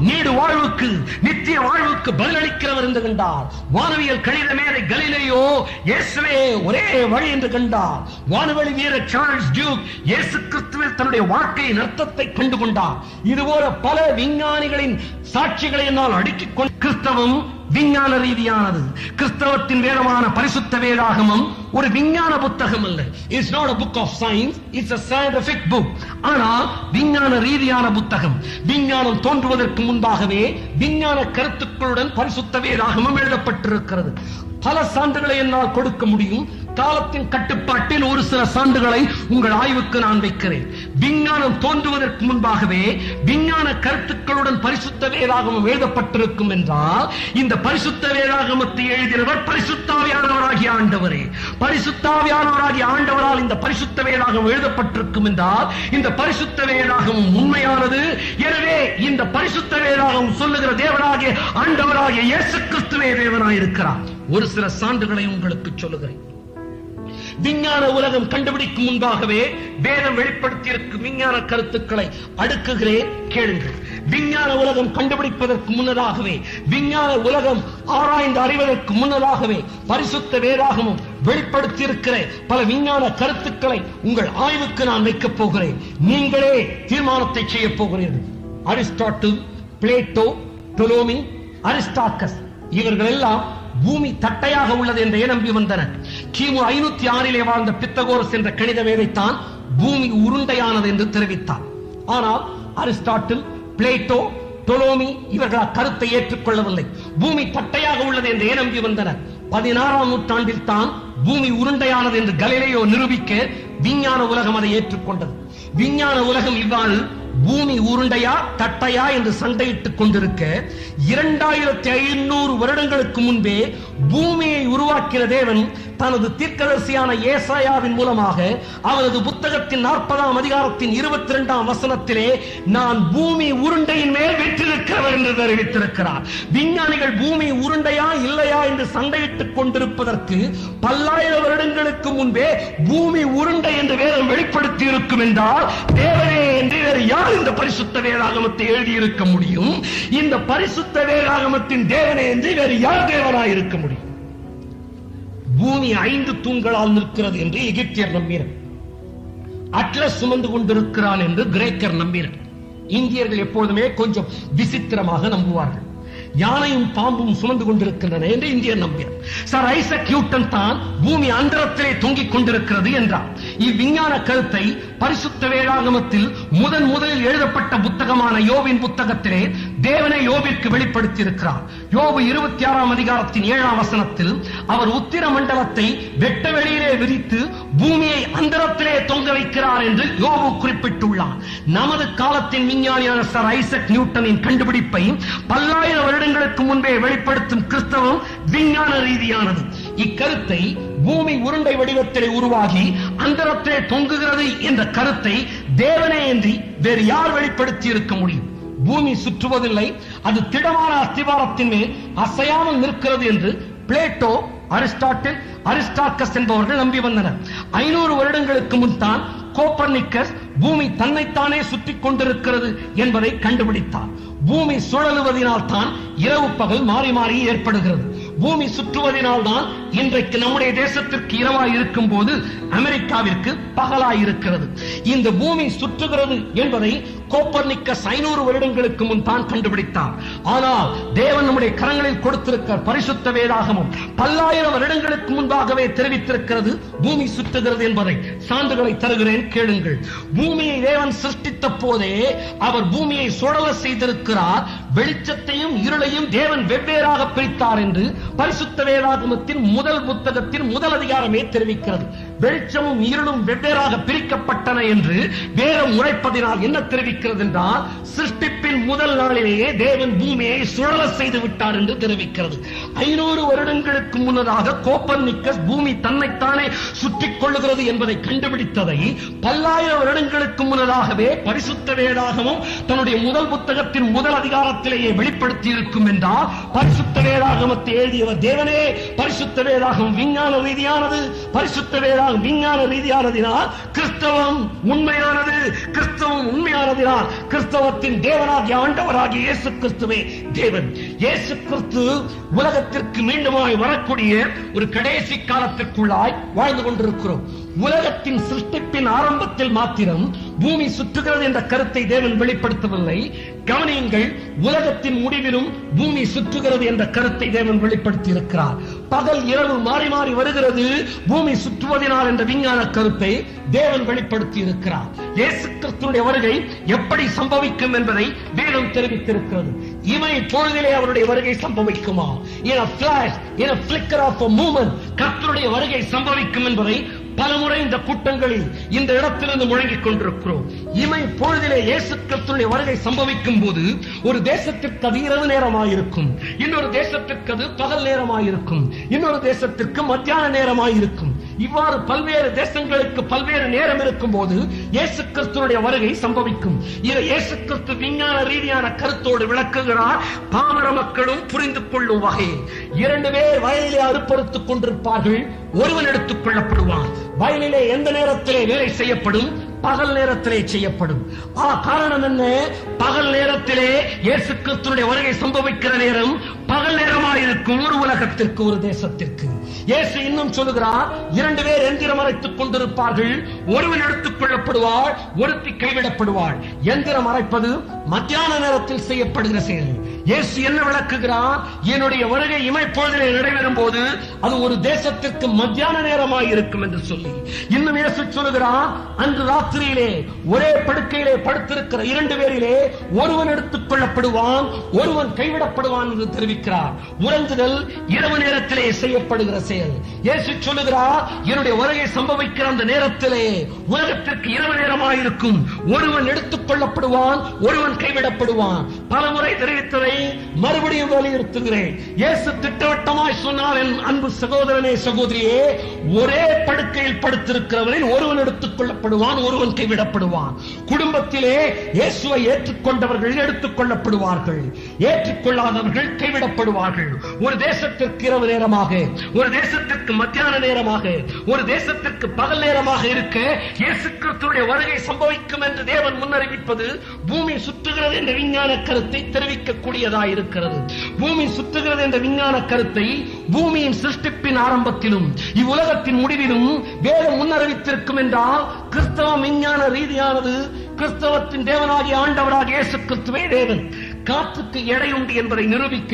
நீடு வாழ்வுக்கு நித்திய வாழ்வுக்கு பதிலளிக்கிறவர் என்று கண்டார். வானவியல் கணித மேதை கலிலேயோ இயேசுவே ஒரே வழி என்று கண்டார். வானவெளி வீரர் சார்ல்ஸ் டியூக் இயேசு கிறிஸ்துவில் தன்னுடைய வாழ்க்கையின் அர்த்தத்தை கண்டு கொண்டார். இதுபோல பல விஞ்ஞானிகளின் சாட்சிகளை என்னால் அடுக்கிக் கொண்டு கிறிஸ்தவம் விஞ்ஞான ரீதியானது. கிறிஸ்தவத்தின் வேதமான பரிசுத்த வேதாகமம் ஒரு விஞ்ஞான புத்தகம் அல்ல. It's not a book of science, it's a scientific book. ஆனால் விஞ்ஞான ரீதியான புத்தகம். விஞ்ஞானம் தோன்றுவதற்கு முன்பாகவே விஞ்ஞான கருத்துக்களுடன் பரிசுத்த வேதாகமம் எழுதப்பட்டிருக்கிறது. பல சான்றுகளை என்னால் கொடுக்க முடியும். காலத்தின் கட்டுப்பாட்டில் ஒரு சில சான்றுகளை உங்கள் ஆய்வுக்கு நான் வைக்கிறேன். விஞ்ஞானம் தோன்றுவதற்கு முன்பாகவே விஞ்ஞான கருத்துக்களுடன் பரிசுத்த வேதாகமம் எழுதப்பட்டிருக்கும் என்றால் இந்த பரிசுத்த வேதாகமத்தை எழுதினவர் பரிசுத்தாவியானவராகிய ஆண்டவரே. பரிசுத்தாவியானவராகிய ஆண்டவரால் இந்த பரிசுத்த வேதாகமம் எழுதப்பட்டிருக்கும் என்றால் இந்த பரிசுத்த வேதாகமம் உண்மையானது. எனவே இந்த பரிசுத்த வேதாகமம் சொல்லுகிற தேவனாகிய ஆண்டவராகிய இயேசு கிறிஸ்துவே தேவனாயிருக்கிறார். ஒரு சில சான்றுகளை உங்களுக்கு சொல்லுகிறேன். விஞ்ஞான உலகம் கண்டுபிடிக்கும் முன்பாகவே வேதம் வெளிப்படுத்தியிருக்கும் விஞ்ஞான கருத்துக்களை அடுக்குகிறேன், கேளுங்கள். விஞ்ஞான உலகம் கண்டுபிடிப்பதற்கு முன்னதாகவே, விஞ்ஞான உலகம் ஆராய்ந்து அறிவதற்கு முன்னதாகவே பரிசுத்த வேதாகமம் வெளிப்படுத்தியிருக்கிற பல விஞ்ஞான கருத்துக்களை உங்கள் ஆய்வுக்கு நான் வைக்கப் போகிறேன். நீங்களே தீர்மானத்தை செய்ய போகிறீர்கள். அரிஸ்டாட்டில், பிளேட்டோ, டொலோமி, அரிஸ்டார்கஸ் இவர்கள் எல்லாம் பூமி தட்டையாக உள்ளது என்றே நம்பி வந்தனர். கிமு 506 வாழ்ந்த பித்தகோரஸ் என்ற கணித மேதைத்தான் பூமி உருண்டையானது என்று தெரிவித்தார். ஆனால் அரிஸ்டாட்டில், பிளேட்டோ, டொலோமி இவர்கள் அக்கருத்தை ஏற்றுக்கொள்ளவில்லை. பூமி தட்டையாக உள்ளது என்றே நம்பி வந்தனர். 16ஆம் நூற்றாண்டில் தான் பூமி உருண்டையானது என்று கலிலேயோ நிரூபிக்க விஞ்ஞான உலகம் அதை ஏற்றுக்கொண்டது. விஞ்ஞான உலகம் இவ்வாறு பூமி உருண்டையா தட்டையா என்று சண்டையிட்டுக் கொண்டிருக்க 2500 வருடங்களுக்கு முன்பே பூமியை உருவாக்கிற தேவன் தனது தீர்க்கதரிசியான ஏசாயாவின் மூலமாக அவரது புத்தகத்தின் 40ஆம் அதிகாரத்தின் 22ஆம் வசனத்திலே நான் பூமி உருண்டையின் மேல் வெற்றிருக்கிறவர் என்று தெரிவித்திருக்கிறார். விஞ்ஞானிகள் பூமி உருண்டையா இல்லையா என்று சண்டையிட்டுக் கொண்டிருப்பதற்கு பல்லாயிரம் வருடங்களுக்கு முன்பே பூமி உருண்டை என்று வேதம் வெளிப்படுத்தி இருக்கும் என்றால் தேவனே என்று வேறு யார் இந்த பரிசுத்த வேதாகமத்தை எழுதியிருக்க முடியும்? இந்த பரிசுத்த வேதாகமத்தின் தேவனே என்று வேறு யார் தேவனாய் இருக்க முடியும்? பூமி 5 தூண்களால் நிற்கிறது என்று எகிப்தியர் நம்பினர். அட்லஸ் சுமந்து கொண்டிருக்கிறான் என்று கிரேக்கர் நம்பினர். இந்தியர்கள் எப்பொழுதுமே கொஞ்சம் விசித்திரமாக நம்புவார்கள். யானையும் பாம்பும் சுமந்து கொண்டிருக்கின்றன என்று இந்தியர் நம்பினார். சர் ஐசக் நியூட்டன் தான் பூமி அந்தரத்திலே தொங்கிக் கொண்டிருக்கிறது என்றார். இவ்விஞ்ஞான கருத்தை பரிசுத்த வேதாகமத்தில் முதலில் எழுதப்பட்ட புத்தகமான யோபின் புத்தகத்திலே தேவனை யோபிற்கு வெளிப்படுத்தி இருக்கிறார். யோபு 26ஆம் அதிகாரத்தின் 7ஆம் வசனத்தில் அவர் உத்திர மண்டலத்தை வெட்ட வெளியிலே விரித்து பூமியை அந்தரத்திலே தொங்க வைக்கிறார் என்று யோபு குறிப்பிட்டுள்ளார். நமது காலத்தின் விஞ்ஞானியான சர் ஐசக் நியூட்டனின் கண்டுபிடிப்பை பல்லாயிரம் வருடங்களுக்கு முன்பே வெளிப்படுத்தும் கிறிஸ்தவம் விஞ்ஞான ரீதியானது. இக்கருத்தை பூமி உருண்டை வடிவத்திலே உருவாகி அந்தரத்திலே தொங்குகிறது என்ற கருத்தை தேவனே என்று வேறு யார் வெளிப்படுத்தி இருக்க முடியும்? பூமி சுற்றுவதில்லை, அது திடமான அஸ்திவாரத்தின் மேல் அசையாமல் நிற்கிறது என்று பிளேட்டோ, அரிஸ்டாட்டில், அரிஸ்டார்கஸ் என்பவர்கள் நம்பி வந்தனர். 500 வருடங்களுக்கு முன் தான் கோப்பர்னிக்கஸ் பூமி தன்னைத்தானே சுற்றிக் கொண்டிருக்கிறது என்பதை கண்டுபிடித்தார். பூமி சுழலுவதனால் தான் இரவு பகல் மாறி மாறி ஏற்படுகிறது. பூமி சுற்றுவதனால் தான் இன்றைக்கு நம்முடைய தேசத்திற்கு இரவாய் இருக்கும் போது அமெரிக்காவிற்கு பகலாய் இருக்கிறது. இந்த பூமி சுற்றுகிறது என்பதை கோப்பர்னிக்கஸ் 500 வருடங்களுக்கு முன் தான் கண்டுபிடித்தார். ஆனால் தேவன் நம்முடைய கரங்களில் கொடுத்திருக்கிற பரிசுத்த வேதாகமம் பல்லாயிரம் வருடங்களுக்கு முன்பாகவே தெரிவித்திருக்கிறது பூமி சுற்றுகிறது என்பதை. சான்றுகளை தருகிறேன், கேளுங்கள். பூமியை தேவன் சிருஷ்டித்த போதே அவர் பூமியை சுழல செய்திருக்கிறார். வெளிச்சத்தையும் இருளையும் தேவன் வெவ்வேறாக பிரித்தார் என்று பரிசுத்த வேதாகமத்தின் முதல் புத்தகத்தின் முதல் அதிகாரமே தெரிவிக்கிறது. வெளிச்சமும் இருளும் வெவ்வேறாக பிரிக்கப்பட்டன என்று வேதம் உரைப்பதினால் என்ன தெரிவிக்கிறது என்றால் சிருஷ்டிப்பின் முதல் நாளிலேயே தேவன் பூமியை சுழல செய்து விட்டார் என்று தெரிவிக்கிறது. 500 வருடங்களுக்கு முன்னதாக கோப்பர்னிக்கஸ் பூமி தன்னைத்தானே சுற்றிக் கொள்ளுகிறது என்பதை கண்டுபிடித்ததை பல்லாயிரம் வருடங்களுக்கு முன்னதாகவே பரிசுத்த வேதாகமும் தன்னுடைய முதல் புத்தகத்தின் முதல் அதிகாரத்திலேயே வெளிப்படுத்தி இருக்கும் என்றால் பரிசுத்த வேதாகமத்தை எழுதியவர் தேவனே. பரிசுத்த வேதாகம் விஞ்ஞான ரீதியானது. பரிசுத்த வேதாகம் விஞ்ஞான ரீதியானதினால் கிறிஸ்தவம் உண்மையானது. கிறிஸ்தவம் உண்மையானதினால் கிறிஸ்தவத்தின் தேவனாகிய ஆண்டவராகிய இயேசு கிறிஸ்துவே தேவன். இயேசு கிறிஸ்து உலகத்திற்கு மீண்டுமாய் வரக்கூடிய ஒரு கடைசி காலத்திற்குள்ளாய் வாழ்ந்து கொண்டிருக்கிறோம். உலகத்தின் சிருஷ்டிப்பின் ஆரம்பத்தில் மாத்திரம் பூமி சுற்றுகிறது என்ற கருத்தை தேவன் வெளிப்படுத்தவில்லை. கவனியுங்கள், உலகத்தின் முடிவிலும் பூமி சுற்றுகிறது என்ற கருத்தை தேவன் வெளிப்படுத்தி இருக்கிறார். பகல் இரவு மாறி மாறி வருகிறது பூமி சுற்றுவதனால் என்ற விஞ்ஞான கருத்தை தேவன் வெளிப்படுத்தி இருக்கிறார். இயேசு கிறிஸ்துவின் வருகை எப்படி சம்பவிக்கும் என்பதை வேதம் தெரிவித்திருக்கிறது. இமை பொழுதிலே அவருடைய வருகை சம்பவிக்குமா? in a flash, in a flicker of a moment கர்த்தருடைய வருகை சம்பவிக்கும் என்பதை பலமுறை இந்த கூட்டங்களில் இந்த இடத்திலிருந்து முழங்கிக் கொண்டிருக்கிறோம். இமை பொழுதிலே இயேசு கிறிஸ்துவின் வருகை சம்பவிக்கும் போது ஒரு தேசத்திற்கு அது இரவு நேரமாயிருக்கும், இன்னொரு தேசத்திற்கு அது பகல் நேரமாயிருக்கும், இன்னொரு தேசத்திற்கு மத்தியான நேரமாயிருக்கும். இவ்வாறு பல்வேறு தேசங்களுக்கு பல்வேறு நேரம் இருக்கும் போது இயேசு கிறிஸ்துவின் வருகை சம்பவிக்கும். இதை இயேசு கிறிஸ்து விஞ்ஞான ரீதியான கருத்தோடு விளக்குகிறார். பாமர மக்களும் புரிந்து கொள்ளும் வகையில் 2 பேர் வயலிலே அறுப்பறுத்துக் கொண்டிருப்பார்கள், ஒருவன் எடுத்துக் கொள்ளப்படுவான். வயலிலே எந்த நேரத்திலே வேலை செய்யப்படும்? பகல் நேரத்திலே செய்யப்படும். காரணம் என்ன? பகல் நேரத்திலே இயேசு கிறிஸ்துவின் வருகை சம்பவிக்கிற நேரம் பகல் நேரமாயிருக்கும் ஒரு உலகத்திற்கு, ஒரு தேசத்திற்கு. இயேசு இன்னும் சொல்லுகிறார், 2 பேர் எந்திரம் அரைத்துக் கொண்டிருப்பார்கள், ஒருவன் எடுத்துக் கொள்ளப்படுவாள், ஒருத்தி கைவிடப்படுவாள். எந்திரம் அரைப்பது மத்தியான நேரத்தில் செய்யப்படுகிற செயல். இயேசு என்ன விளக்குகிறார்? என்னுடைய வருகை இமைப்பொழுதிலே நடைபெறும் போது அது ஒரு தேசத்திற்கு மத்தியான நேரமாய் இருக்கும் என்று சொல்லி, இன்னும் இயேசு சொல்லுகிறார், அன்று ராத்திரியிலே ஒரே படுக்கையிலே படுத்திருக்கிற 2 பேரிலே ஒருவன் எடுத்துக் கொள்ளப்படுவான், ஒருவன் கைவிடப்படுவான் என்று தெரிவிக்கிறார். உறங்குதல் இரவு நேரத்திலே செய்யப்படுகிற செயல். இயேசு சொல்லுகிறார், என்னுடைய வருகை சம்பவிக்கிற அந்த நேரத்திலே உலகத்திற்கு இரவு நேரமாயிருக்கும், ஒருவன் எடுத்துக் கொள்ளப்படுவான், ஒருவன் கைவிடப்படுவான். பலமுறை தெரிவித்ததை மறுபடியும் வலியுறுத்துகிறேன். இயேசு திட்டவட்டமாய் சொன்னார், என் அன்பு சகோதரனே சகோதரியே, ஒரே படுக்கையில் படுத்திருக்கிறவரில் ஒருவன் எடுத்துக் கொள்ளப்படுவான், ஒருவன் கைவிடப்படுவான். குடும்பத்திலே இயேசுவை ஏற்றுக்கொண்டவர்கள் எடுத்துக் கொள்ளப்படுவார்கள், ஏற்றுக்கொள்ளாதவர்கள் கைவிடப்படுவார்கள். ஒரு தேசத்திற்கு இரவு நேரமாக, ஒரு தேசத்திற்கு மத்தியான நேரமாக, ஒரு தேசத்திற்கு பகல் நேரமாக இருக்க இயேசு கிறிஸ்துவின் வருகை சம்பவிக்கும் என்று தேவன் முன்னறிவிப்பது பூமி சுற்றுகிறது என்ற விஞ்ஞான கருத்தை தெரிவிக்கக்கூடியதாக இருக்கிறது. பூமி சுற்றுகிறது என்ற விஞ்ஞான கருத்தை பூமியின் சிருஷ்டிப்பின் ஆரம்பத்திலும் இவ்வுலகத்தின் முடிவிலும் வேதம் முன்னறிவித்திருக்கும் என்றால், கிறிஸ்தவ விஞ்ஞான ரீதியானது கிறிஸ்தவத்தின் தேவனாகிய ஆண்டவராகிய இயேசு கிறிஸ்துவே தேவன். காற்றுக்கு எடை உண்டு என்பதை நிரூபிக்க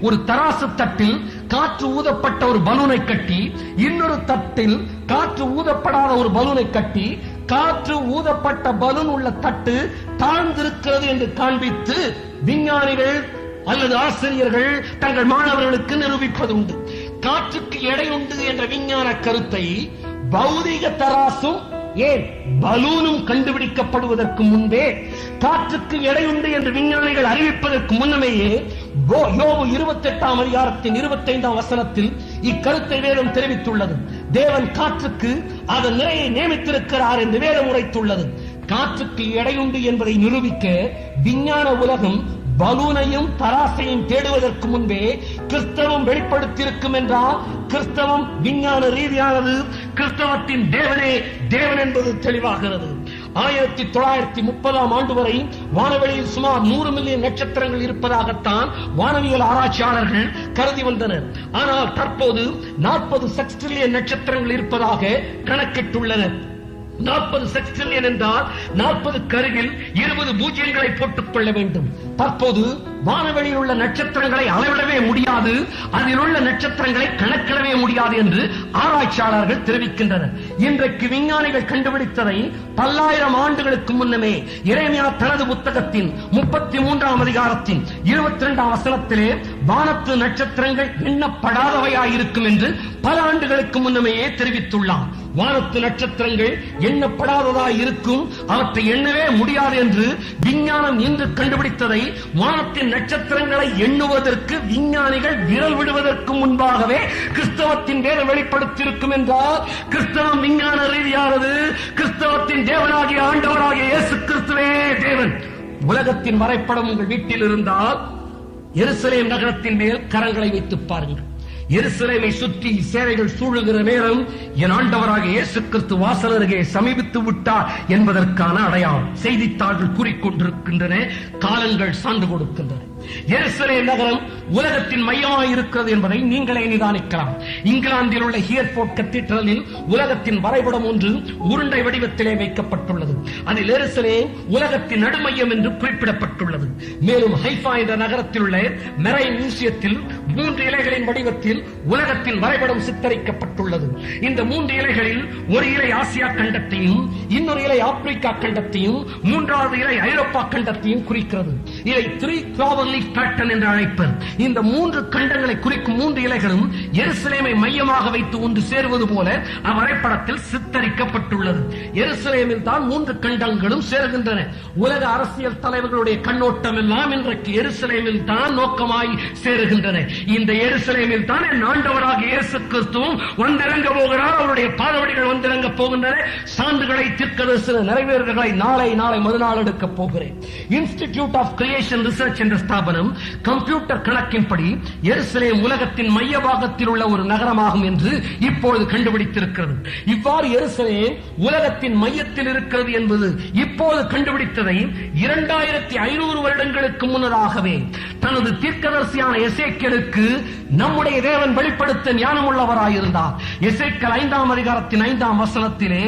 ஒரு தராசு தட்டில் காற்று ஊதப்பட்ட ஒரு பலூனை கட்டி, இன்னொரு தட்டில் காற்று ஊதப்படாத ஒரு பலூனை கட்டி, காற்று ஊதப்பட்ட பலூன் உள்ள தட்டு தாழ்ந்திருக்கிறது என்று காண்பித்து விஞ்ஞானிகள் அல்லது ஆசிரியர்கள் தங்கள் மாணவர்களுக்கு நிரூபிப்பது உண்டு. காற்றுக்கு எடை உண்டு என்ற விஞ்ஞான கருத்தை பௌதிக தராசும் ஏன் பலூனும் கண்டுபிடிக்கப்படுவதற்கு முன்பே, காற்றுக்கு எடை உண்டு என்று விஞ்ஞானிகள் அறிவிப்பதற்கு முன்னமேயே யோபு 28ஆம் அதிகாரத்தின் 25ஆம் வசனத்தில் இக்கருத்தை வேதம் தெரிவித்துள்ளது. தேவன் காற்றுக்கு அதன் நிறையை நியமித்திருக்கிறார் என்று வேதம் உரைத்துள்ளது. காற்றுக்கு எடையுண்டு என்பதை நிரூபிக்க விஞ்ஞான உலகம் பலூனையும் தராசையும் தேடுவதற்கு முன்பே கிறிஸ்தவம் வெளிப்படுத்தியிருக்கும் என்றால், கிறிஸ்தவம் விஞ்ஞான ரீதியானது, கிறிஸ்தவத்தின் தேவனே தேவன் என்பது தெளிவாகிறது. 1930ஆம் ஆண்டு வரை வானவெளியில் சுமார் 100 மில்லியன் நட்சத்திரங்கள் இருப்பதாகத்தான் வானவியல் ஆராய்ச்சியாளர்கள் கருதி வந்தனர். ஆனால் தற்போது 40 செக்ஸ்டில்லியன் நட்சத்திரங்கள் இருப்பதாக கணக்கிட்டுள்ளனர். 40 செக்ஸ்டில்லியன் என்றால் 40 அருகில் 20 பூஜ்ஜியங்களை போட்டுக் கொள்ள வேண்டும். தற்போது வானவெளியில் உள்ள நட்சத்திரங்களை அளவிடவே முடியாது, அதில் உள்ள நட்சத்திரங்களை கணக்கிடவே முடியாது என்று ஆராய்ச்சியாளர்கள் தெரிவிக்கின்றனர். இன்றைக்கு விஞ்ஞானிகள் கண்டுபிடித்ததை 10,000 ஆண்டுகளுக்கு முன்னமே எரேமியா தனது புத்தகத்தின் 33ஆம் அதிகாரத்தின் 22ஆம் வசனத்திலே வானத்து நட்சத்திரங்கள் எண்ணப்படாதவையாயிருக்கும் என்று பல ஆண்டுகளுக்கு முன்னமே தெரிவித்துள்ளார். வானத்து நட்சத்திரங்கள் எண்ணப்படாததாய் இருக்கும், அவற்றை எண்ணவே முடியாது என்று விஞ்ஞானம் இன்று கண்டுபிடித்ததை வானத்தின் நட்சத்திரங்களை எண்ணுவதற்கு விஞ்ஞானிகள் விரல் விடுவதற்கு முன்பாகவே கிறிஸ்தவத்தின் வேதம் வெளிப்படுத்தியிருக்கும் என்றால், கிறிஸ்தவம் விஞ்ஞான ரீதியானது, கிறிஸ்தவத்தின் தேவனாகிய ஆண்டவராகிய இயேசு கிறிஸ்துவே தேவன். உலகத்தின் வரைபடம் உங்கள் வீட்டில் இருந்தால் எருசலேம் நகரத்தின் மேல் கரங்களை வைத்து பாருங்கள். எருசலேமை சுற்றி சேனைகள் சூழுகிற நேரம் என் ஆண்டவராக இயேசு கிறிஸ்து வாசல் அருகே சமீபித்து விட்டார் என்பதற்கான அடையாளம் செய்தித்தாள்கள் கூறிக்கொண்டிருக்கின்றன. காலங்கள் சான்று கொடுக்கின்றன. எருசலேம் நகரம் உலகத்தின் மையமாக இருக்கிறது என்பதை நீங்களே நிதானிக்கலாம். இங்கிலாந்தில் உள்ள ஹியர்ஃபோர்ட் கத்தீட்ரலில் உலகத்தின் வரைபடம் ஒன்று உருண்டை வடிவத்திலே வைக்கப்பட்டுள்ளது. அதில் எருசலேம் உலகத்தின் நடுமையம் என்று குறிப்பிடப்பட்டுள்ளது. மேலும் ஹைஃபா என்ற நகரத்தில் உள்ள மெரைன் மியூசியத்தில் 3 இலைகளின் வடிவத்தில் உலகத்தின் வரைபடம் சித்தரிக்கப்பட்டுள்ளது. இந்த 3 இலைகளில் ஒரு இலை ஆசியா கண்டத்தையும், இன்னொரு இலை ஆப்பிரிக்கா கண்டத்தையும், 3வது இலை ஐரோப்பா கண்டத்தையும் குறிக்கிறது. இதை 3 clover leaf pattern என்று அழைப்பர். இந்த 3 கண்டங்களை குறிக்கும் 3 இலைகளும் எருசலேமை மையமாக வைத்து ஒன்று சேருவது போல அவ்வரைபடத்தில் சித்தரிக்கப்பட்டுள்ளது. எருசலேமில் தான் 3 கண்டங்களும் சேர்கின்றன. உலக அரசியல் தலைவர்களுடைய கண்ணோட்டம் எல்லாம் இன்றைக்கு எருசலேமில் தான் நோக்கமாய் சேருகின்றன. இந்த எருசலேமில் தான் என் ஆண்டவராக இயேசு கிறிஸ்துவும் வந்திறங்க போகிறார். அவருடைய பாதவடிகள் வந்திறங்க போகின்றன. சான்றுகளை தீர்க்கதரிசன நிறைவேறுகளை நாளை மறுநாள் எடுக்க போகிறேன். இன்ஸ்டிடியூட் ஆஃப் கிரியேஷன் ரிசர்ச் என்ற ஸ்தாபனம் கம்ப்யூட்டர் கணக்கின்படி எருசலேம் உலகத்தின் மைய பாகத்தில் உள்ள ஒரு நகரமாகும் என்று இப்பொழுது கண்டுபிடித்திருக்கிறது. இவ்வாறு எருசலேம் உலகத்தின் மையத்தில் இருக்கிறது என்பது இப்போது கண்டுபிடித்ததை 2500 வருடங்களுக்கு முன்னதாகவே தனது தீர்க்கதரிசியான எசேக்கியலுக்கு நம்முடைய தேவன் வெளிப்படுத்த ஞானம் உள்ளவராயிருந்தார். எசேக்கியல் 5ஆம் அதிகாரத்தின் 5ஆம் வசனத்திலே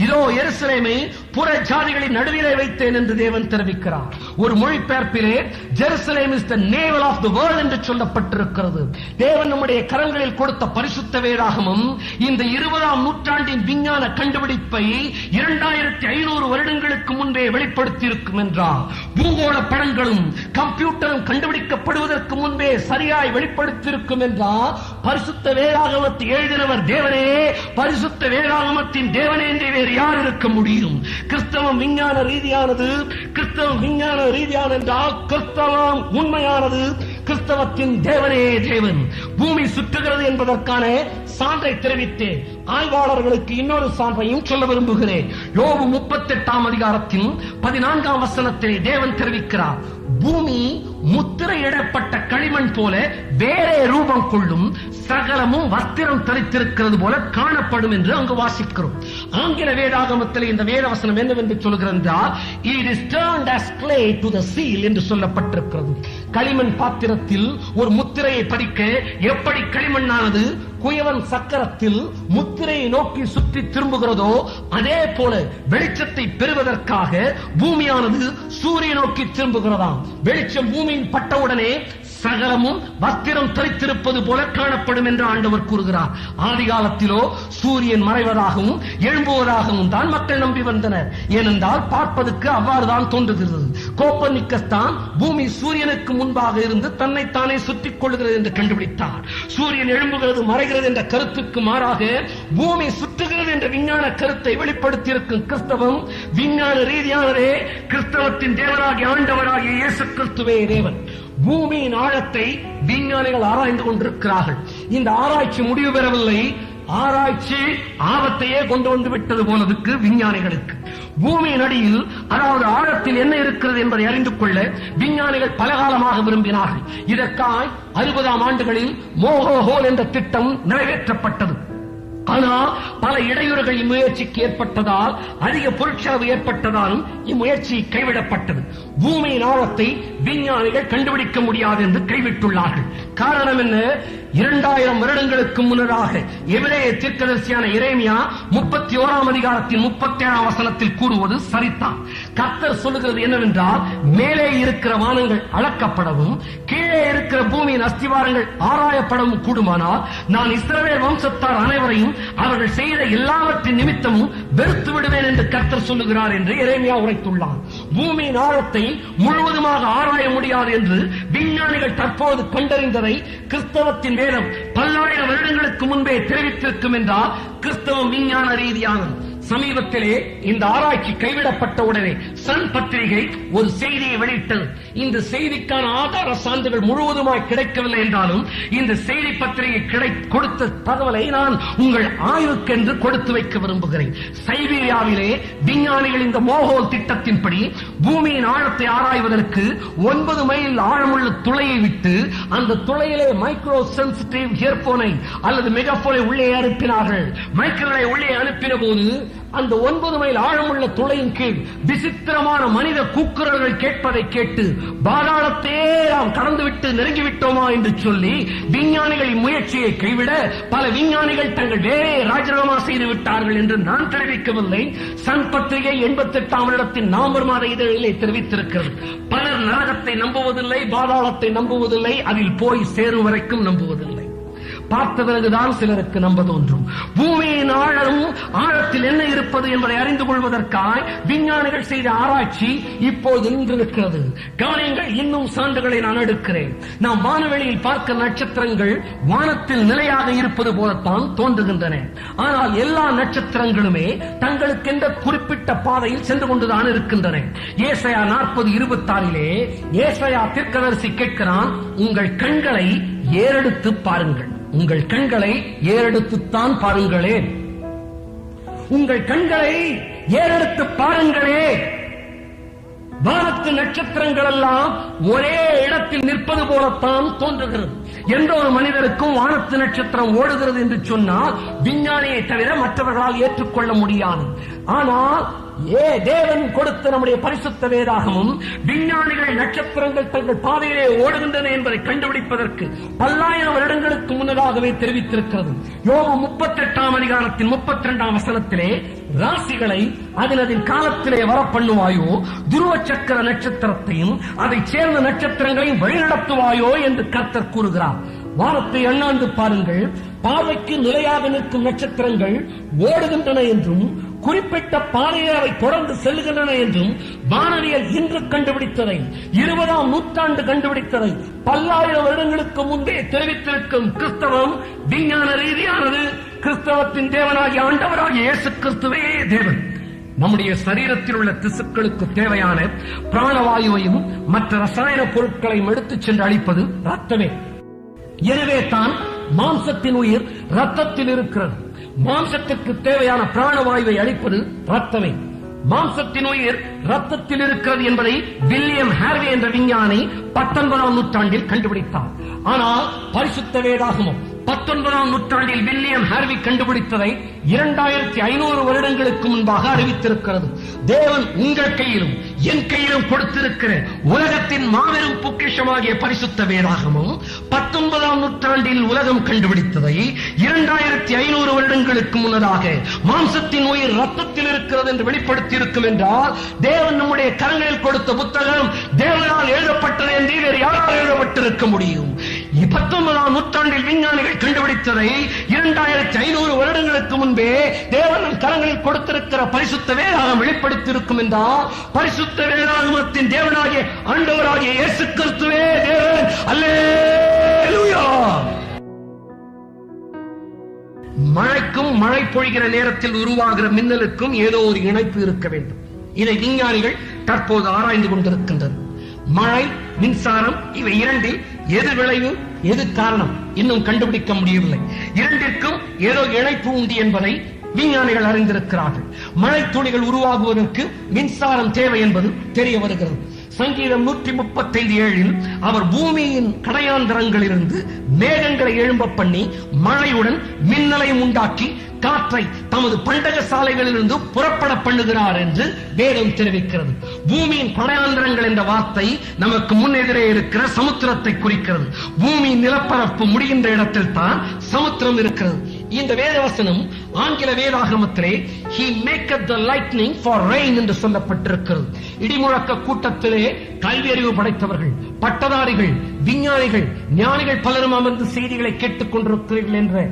இதோ எருசலேமை புற ஜாதிகளின் நடுவிலே வைத்தேன் என்று தேவன் தெரிவிக்கிறார். ஒரு மொழிபெயர்ப்பிலே Jerusalem is the navel of the world என்று சொல்லப்பட்டிருக்கிறது. தேவன் நம்முடைய கரங்களில் கொடுத்த பரிசுத்த வேதாகமம் இந்த 20ஆம் நூற்றாண்டின் விஞ்ஞான கண்டுபிடிப்பை 2500 வருடங்களுக்கு முன்பே வெளிப்படுத்தி இருக்கும் என்றார். பூகோள படங்களும் கம்ப்யூட்டரும் கண்டுபிடிக்கப்படுவதற்கு முன்பே சரியாய் வெளிப்படுத்தியிருக்கும் என்றார். பரிசுத்த வேதாகமத்தை எழுதினவர் தேவனே, பரிசுத்த வேதாகமத்தின் தேவனே என்று வேறு யார் இருக்க முடியும்? கிறிஸ்தவம் விஞ்ஞான ரீதியானது. கிறிஸ்தவம் விஞ்ஞான ரீதியான என்றால் கிறிஸ்தவம் உண்மையானது. கிறிஸ்தவத்தின் தேவனே தேவன். பூமி சுற்றுகிறது என்பதற்கான சான்றை தெரிவித்தேன். ஆய்வாளர்களுக்கு இன்னொரு சான்றையும் சொல்ல விரும்புகிறேன். யோபு 38ஆம் அதிகாரத்தின் 14ஆம் வசனத்திலே தேவன் தெரிவிக்கிறார், பூமி முத்திரையிடப்பட்ட களிமண் போல வேறே ரூபம் கொள்ளும், சகலமும் வஸ்திரம் தரித்திருக்கிறது போல காணப்படும் என்று அங்கு வாசிக்கிறோம். ஆங்கில வேதாகமத்தில் இந்த வேதவசனம் என்னவென்று சொல்கிறது என்றால், it is turned as clay to the seal என்று சொல்லப்பட்டிருக்கிறது. களிமண் பாத்திரத்தில் ஒரு முத்திரையை பதிக்க எப்படி களிமண்ணானது குயவன் சக்கரத்தில் முத்திரையை நோக்கி சுற்றி திரும்புகிறதோ அதே போல வெளிச்சத்தை பெறுவதற்காக பூமியானது சூரிய நோக்கி திரும்புகிறதாம். வெளிச்சம் பூமியின் பட்டவுடனே சகலமும் வஸ்திரம் தரித்திருப்பது போல காணப்படும் என்று ஆண்டவர் கூறுகிறார். ஆதி காலத்திலோ சூரியன் மறைவதாகவும் எழும்புவதாகவும் தான் மக்கள் நம்பி வந்தனர். ஏனென்றால் பார்ப்பதற்கு அவ்வாறு தான் தோன்றுகிறது. கோப்பர்னிக்கஸ் தான் பூமி சூரியனுக்கு முன்பாக இருந்து தன்னைத்தானே சுற்றிக் கொள்கிறது என்று கண்டுபிடித்தார். சூரியன் எழும்புகிறது மறைகிறது என்ற கருத்துக்கு மாறாக பூமி சுற்றுகிறது என்ற விஞ்ஞான கருத்தை வெளிப்படுத்தியிருக்கும் கிறிஸ்தவம் விஞ்ஞான ரீதியானதே. கிறிஸ்தவத்தின் தேவனாகிய ஆண்டவராகிய இயேசு கிறிஸ்துவே தேவன். பூமியின் ஆழத்தை விஞ்ஞானிகள் ஆராய்ந்து கொண்டிருக்கிறார்கள். இந்த ஆராய்ச்சி முடிவு பெறவில்லை. ஆராய்ச்சி ஆபத்தையே கொண்டு வந்து விட்டது போனதுக்கு விஞ்ஞானிகளுக்கு. பூமியின் அடியில், அதாவது ஆழத்தில் என்ன இருக்கிறது என்பதை அறிந்து கொள்ள விஞ்ஞானிகள் பலகாலமாக விரும்பினார்கள். இதற்காக 60ஆம் ஆண்டுகளில் மோகோஹோல் என்ற திட்டம் நிறைவேற்றப்பட்டது. ஆனால் பல இடையூறுகள் இம்முயற்சிக்கு ஏற்பட்டதால், அதிக பொருட்செலவு ஏற்பட்டதாலும் இம்முயற்சி கைவிடப்பட்டது. பூமியின் ஆழத்தை விஞ்ஞானிகள் கண்டுபிடிக்க முடியாது என்று கைவிட்டுள்ளார்கள். காரணம் என்ன? 2000 வருடங்களுக்கு முன்னதாக எபிரேய தீர்க்கதரிசியான எரேமியா 31ஆம் அதிகாரத்தின் 37ஆம் வசனத்தில் கூறுவது சரிதான். கர்த்தர் சொல்லுகிறது என்னவென்றால், மேலே இருக்கிற வானங்கள் அளக்கப்படவும் கீழே இருக்கிற பூமியின் அஸ்திவாரங்கள் ஆராயப்படவும் கூடுமானால் நான் இஸ்ரவேல் வம்சத்தார் அனைவரையும் அவர்கள் செய்த எல்லாவற்றின் நிமித்தமும் வெறுத்து விடுவேன் என்று கர்த்தர் சொல்லுகிறார் என்று எரேமியா உரைத்துள்ளார். பூமியின் ஆழத்தை முழுவதுமாக ஆராய முடியாது என்று விஞ்ஞானிகள் தற்போது கண்டறிந்ததை கிறிஸ்தவத்தின் வேதம் பல்லாயிரம் வருடங்களுக்கு முன்பே தெரிவித்திருக்கும் என்றால் கிறிஸ்தவம் விஞ்ஞான ரீதியானது. சமீபத்திலே இந்த ஆராய்ச்சி கைவிடப்பட்ட உடனே சன் பத்திரிகை ஒரு செய்தியை வெளியிட்டது. இந்த செய்திக்கான ஆதார சான்றுகள் முழுவதுமாய் கிடைக்கவில்லை என்றாலும் இந்த செய்தி பத்திரிகை கொடுத்த தகவலை நான் உங்கள் ஆய்வுக்கென்று கொடுத்து வைக்க விரும்புகிறேன். சைபீரியாவிலே விஞ்ஞானிகள் இந்த மோகோல் திட்டத்தின்படி பூமியின் ஆழத்தை ஆராய்வதற்கு 9 மைல் ஆழமுள்ள துளையை விட்டு அந்த துளையிலே மைக்ரோ சென்சிட்டிவ் இயர்போனை அல்லது மெகாபோனை உள்ளே அனுப்பினார்கள். மைக்ரோவை உள்ளே அனுப்பின போது அந்த 9 மைல் ஆழமுள்ள துளையின் கீழ் விசித்திரமான மனித கூக்குரல்கள் கேட்பதை கேட்டு பாதாளத்தையே நாம் கடந்துவிட்டு நெருங்கிவிட்டோமா என்று சொல்லி விஞ்ஞானிகளின் முயற்சியை கைவிட பல விஞ்ஞானிகள் தங்கள் வேலையை ராஜினாமா செய்து விட்டார்கள் என்று நான் தெரிவிக்கவில்லை. சன் பத்திரிகை 88ஆம் வருடத்தின் நவம்பர் மாத இதழிலே தெரிவித்திருக்கிறது. பலர் நரகத்தை நம்புவதில்லை, பாதாளத்தை நம்புவதில்லை, அதில் போய் சேரும் வரைக்கும் நம்புவதில்லை. பார்த்த பிறகுதான் சிலருக்கு நம்ப தோன்றும். பூமியின் ஆழத்தில் என்ன இருப்பது என்பதை அறிந்து கொள்வதற்காக விஞ்ஞானிகள் செய்த ஆராய்ச்சி இப்போது நின்றிருக்கிறது. கவனியங்கள், இன்னும் சான்றுகளை நான் எடுக்கிறேன். நாம் வானவெளியில் பார்க்க நட்சத்திரங்கள் வானத்தில் நிலையாக இருப்பது போலத்தான் தோன்றுகின்றன. ஆனால் எல்லா நட்சத்திரங்களுமே தங்களுக்கென்ற குறிப்பிட்ட பாதையில் சென்று கொண்டுதான் இருக்கின்றன. ஏசாயா 40:26 ஏசாயா தீர்க்கதரிசி கேட்கிறான், உங்கள் கண்களை ஏறெடுத்து பாருங்கள். உங்கள் கண்களை ஏறெடுத்துத்தான் பாருங்களே, உங்கள் கண்களை ஏறெடுத்து பாருங்களே. வானத்து நட்சத்திரங்கள் எல்லாம் ஒரே இடத்தில் நிற்பது போலத்தான் தோன்றுகிறது. எந்த ஒரு மனிதருக்கும் வானத்து நட்சத்திரம் ஓடுகிறது என்று சொன்னால் விஞ்ஞானியை தவிர மற்றவர்களால் ஏற்றுக்கொள்ள முடியாது. ஆனால் தேவன் கொடுத்த நம்முடைய பரிசுத்த வேதாகமும் விஞ்ஞானிகள் நட்சத்திரங்கள் தங்கள் பாதையிலே ஓடுகின்றன என்பதை கண்டுபிடிப்பதற்கு பல்லாயிரம் வருடங்களுக்கு முன்னதாகவே தெரிவித்திருக்கிறது. யோபு 38ஆம் அதிகாரத்தின் 32ஆம் வசனத்திலே, ராசிகளை அதன் காலத்திலே வரப்பண்ணுவாயோ, துருவ சக்கர நட்சத்திரத்தையும் அதை சேர்ந்த நட்சத்திரங்களையும் வழிநடத்துவாயோ என்று கர்த்தர் கூறுகிறார். வானத்தை அண்ணாந்து பாருங்கள், பார்வைக்கு நிலையாக நிற்கும் நட்சத்திரங்கள் ஓடுகின்றன என்றும் குறிப்பிட்ட பாதையை அவை தொடர்ந்து செல்லுகின்றன என்றும் வானவியல் இன்று கண்டுபிடித்ததை, 20ஆம் நூற்றாண்டு கண்டுபிடித்ததை பல்லாயிரம் வருடங்களுக்கு முன்பே தெரிவித்திருக்கும் கிறிஸ்தவம் விஞ்ஞான ரீதியானது. கிறிஸ்தவத்தின் தேவனாகிய ஆண்டவராகிய இயேசு கிறிஸ்துவே தேவன். நம்முடைய சரீரத்தில் உள்ள திசுக்களுக்கு தேவையான பிராணவாயுவையும் மற்ற ரசாயன பொருட்களையும் எடுத்துச் சென்று அளிப்பது ரத்தமே. எனவே தான் மாம்சத்தின் உயிர் ரத்தத்தில் இருக்கிறது. மாம்சத்திற்கு தேவையான பிராணவாயுவை அளிப்பது ரத்தமே. மாம்சத்தின் உயிர் ரத்தத்தில் இருக்கிறது என்பதை வில்லியம் ஹார்வே என்ற விஞ்ஞானி 19ஆம் நூற்றாண்டில் கண்டுபிடித்தார். ஆனால் பரிசுத்த வேதாகமம் 19ஆம் நூற்றாண்டில் வில்லியம் ஹார்வி கண்டுபிடித்ததை 2500 வருடங்களுக்கு முன்பாக அறிவித்திருக்கிறது. தேவன் உங்கள் கையிலும் என் கையிலும் கொடுத்திருக்கிற உலகத்தின் மாபெரும் பொக்கிஷமாகிய பரிசுத்த வேதாகமம் 19ஆம் நூற்றாண்டில் உலகம் கண்டுபிடித்ததை 2500 வருடங்களுக்கு முன்னதாக மாம்சத்தின் உயிர் ரத்தத்தில் இருக்கிறது என்று வெளிப்படுத்தி இருக்கும் என்றால், தேவன் நம்முடைய கரங்களில் கொடுத்த புத்தகம் தேவனால் எழுதப்பட்டது என்று வேறு யாரால் எழுதப்பட்டிருக்க முடியும்? 19ஆம் நூற்றாண்டில் விஞ்ஞானிகள் கண்டுபிடித்ததை 2500 வருடங்களுக்கு முன்பே தேவன் கரங்களில் கொடுத்திருக்கிற பரிசுத்த வேதாகம் வெளிப்படுத்தியிருக்கும் என்றால், பரிசுத்த வேதாகமத்தின் தேவனாகிய ஆண்டவராகிய இயேசு கிறிஸ்துவே தேவன். அல்லேலூயா. மழைக்கும் மழை பொழிகிற நேரத்தில் உருவாகிற மின்னலுக்கும் ஏதோ ஒரு இணைப்பு இருக்க வேண்டும். இதை விஞ்ஞானிகள் தற்போது ஆராய்ந்து கொண்டிருக்கின்றனர். மழை, மின்சாரம் இவை இரண்டில் எது விளைவு, எது காரணம் இன்னும் கண்டுபிடிக்க முடியவில்லை. இரண்டிற்கும் ஏதோ இணைப்பு உண்டு என்பதை விஞ்ஞானிகள் அறிந்திருக்கிறார்கள். மழை துளிகள் உருவாகுவதற்கு மின்சாரம் தேவை என்பது தெரிய வருகிறது. சங்கீதம் 135:7 அவர் பூமியின் கடையாந்தரங்களிலிருந்து மேகங்களை எழும்ப பண்ணி மழையுடன் மின்னலையும் உண்டாக்கி காற்றை தமது பண்டக சாலைகளிலிருந்து புறப்பட பண்ணுகிறார் என்று வேதம் தெரிவிக்கிறது. பூமியின் கடையாந்தரங்கள் என்ற வார்த்தை நமக்கு முன்னெதிரே இருக்கிற சமுத்திரத்தை குறிக்கிறது. பூமியின் நிலப்பரப்பு முடிகின்ற இடத்தில் தான் சமுத்திரம் இருக்கிறது. இந்த வேதவசனம் ஆங்கில வேதாகமத்திலே he maketh the lightning for rain என்று சொல்லப்பட்டிருக்கிறது. இடிமுழக்க கூட்டத்திலே கல்வியறிவு படைத்தவர்கள், பட்டதாரிகள், விஞ்ஞானிகள், ஞானிகள் பலரும் அமர்ந்து செய்திகளை கேட்டுக் கொண்டிருக்கிறீர்கள் என்ற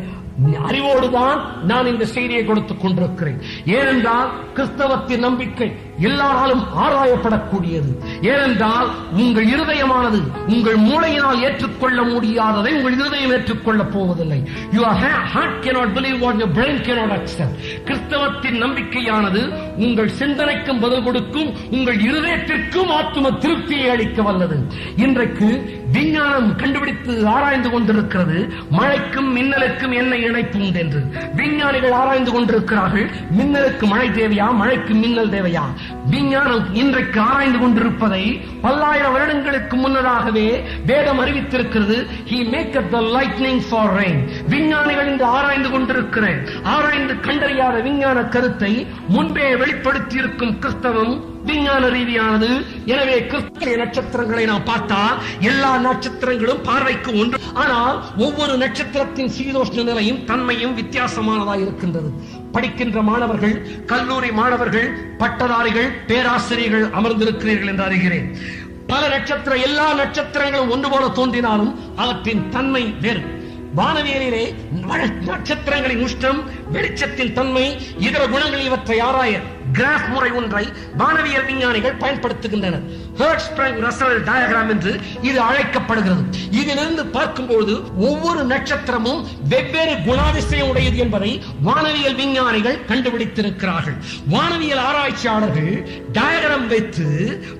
அறிவோடுதான் நான் இந்த செய்தியை கொடுத்துக் கொண்டிருக்கிறேன். ஏனென்றால் கிறிஸ்தவத்தின் நம்பிக்கை எல்லாராலும் ஆராயப்படக்கூடியது. ஏனென்றால் உங்கள் இருதயமானது உங்கள் மூளையினால் ஏற்றுக்கொள்ள முடியாததை உங்கள் இருதயம் ஏற்றுக்கொள்ளப் போவதில்லை. Your heart cannot believe what your brain cannot accept. கிறிஸ்தவத்தின் நம்பிக்கையானது உங்கள் சிந்தனைக்கும் பதில் கொடுக்கும், உங்கள் இருதயத்திற்கும் ஆத்தும திருப்தியை அளிக்க வல்லது. இன்றைக்கு விஞ்ஞானம் கண்டுபிடித்து ஆராய்ந்து கொண்டிருக்கிறது, மழைக்கும் மின்னலுக்கும் என்ன இணைப்பு உண்டு என்று. விஞ்ஞானிகள் ஆராய்ந்து கொண்டிருக்கிறார்கள், மின்னலுக்கு மழை தேவையா, மழைக்கு மின்னல் தேவையா? விஞ்ஞானம் இன்றைக்கு ஆராய்ந்து கொண்டிருப்பதை பல்லாயிரம் வருடங்களுக்கு முன்னதாகவே வேதம் அறிவித்திருக்கிறது. He maketh the lightning for rain. விஞ்ஞானிகள் இன்று ஆராய்ந்து கொண்டிருக்கிற ஆராய்ந்து கண்டறியாத விஞ்ஞான கருத்தை முன்பே வெளிப்படுத்தி இருக்கும் கிறிஸ்தவம் விஞ்ஞான ரீதியானது. எனவே கிறிஸ்தவ நட்சத்திரங்களை நாம் பார்த்தால் எல்லா நட்சத்திரங்களும் பார்வைக்கு ஒன்று, ஆனால் ஒவ்வொரு நட்சத்திரத்தின் சீதோஷ்ண நிலையும் தன்மையும் வித்தியாசமானதாக இருக்கின்றது. படிக்கின்ற மாணவர்கள், கல்லூரி மாணவர்கள், பட்டதாரிகள், பேராசிரியர்கள் அமர்ந்திருக்கிறீர்கள் என்று அறிகிறேன். பல நட்சத்திரம், எல்லா நட்சத்திரங்களும் ஒன்று போல தோன்றினாலும் அவற்றின் தன்மை வேறு. வானவியலிலே நட்சத்திரங்களின் உஷ்ணம், வெளிச்சத்தின் தன்மை, இதர குணங்கள் இவற்றை ஆராய கிராஃப் முறை ஒன்றை வானவியல் விஞ்ஞானிகள் பயன்படுத்துகின்றனர். ஹெர்ட்ஸ்பிரைங் ரசல் டயகிராம் என்று இது அழைக்கப்படுகிறது. இதிலிருந்து பார்க்கும்போது ஒவ்வொரு நட்சத்திரமும் வெவ்வேறு குணாதிசயம் உடையது என்பதை வானவியல் விஞ்ஞானிகள் கண்டுபிடித்திருக்கிறார்கள். வானவியல் ஆராய்ச்சியாளர்கள் டயகிராம் வைத்து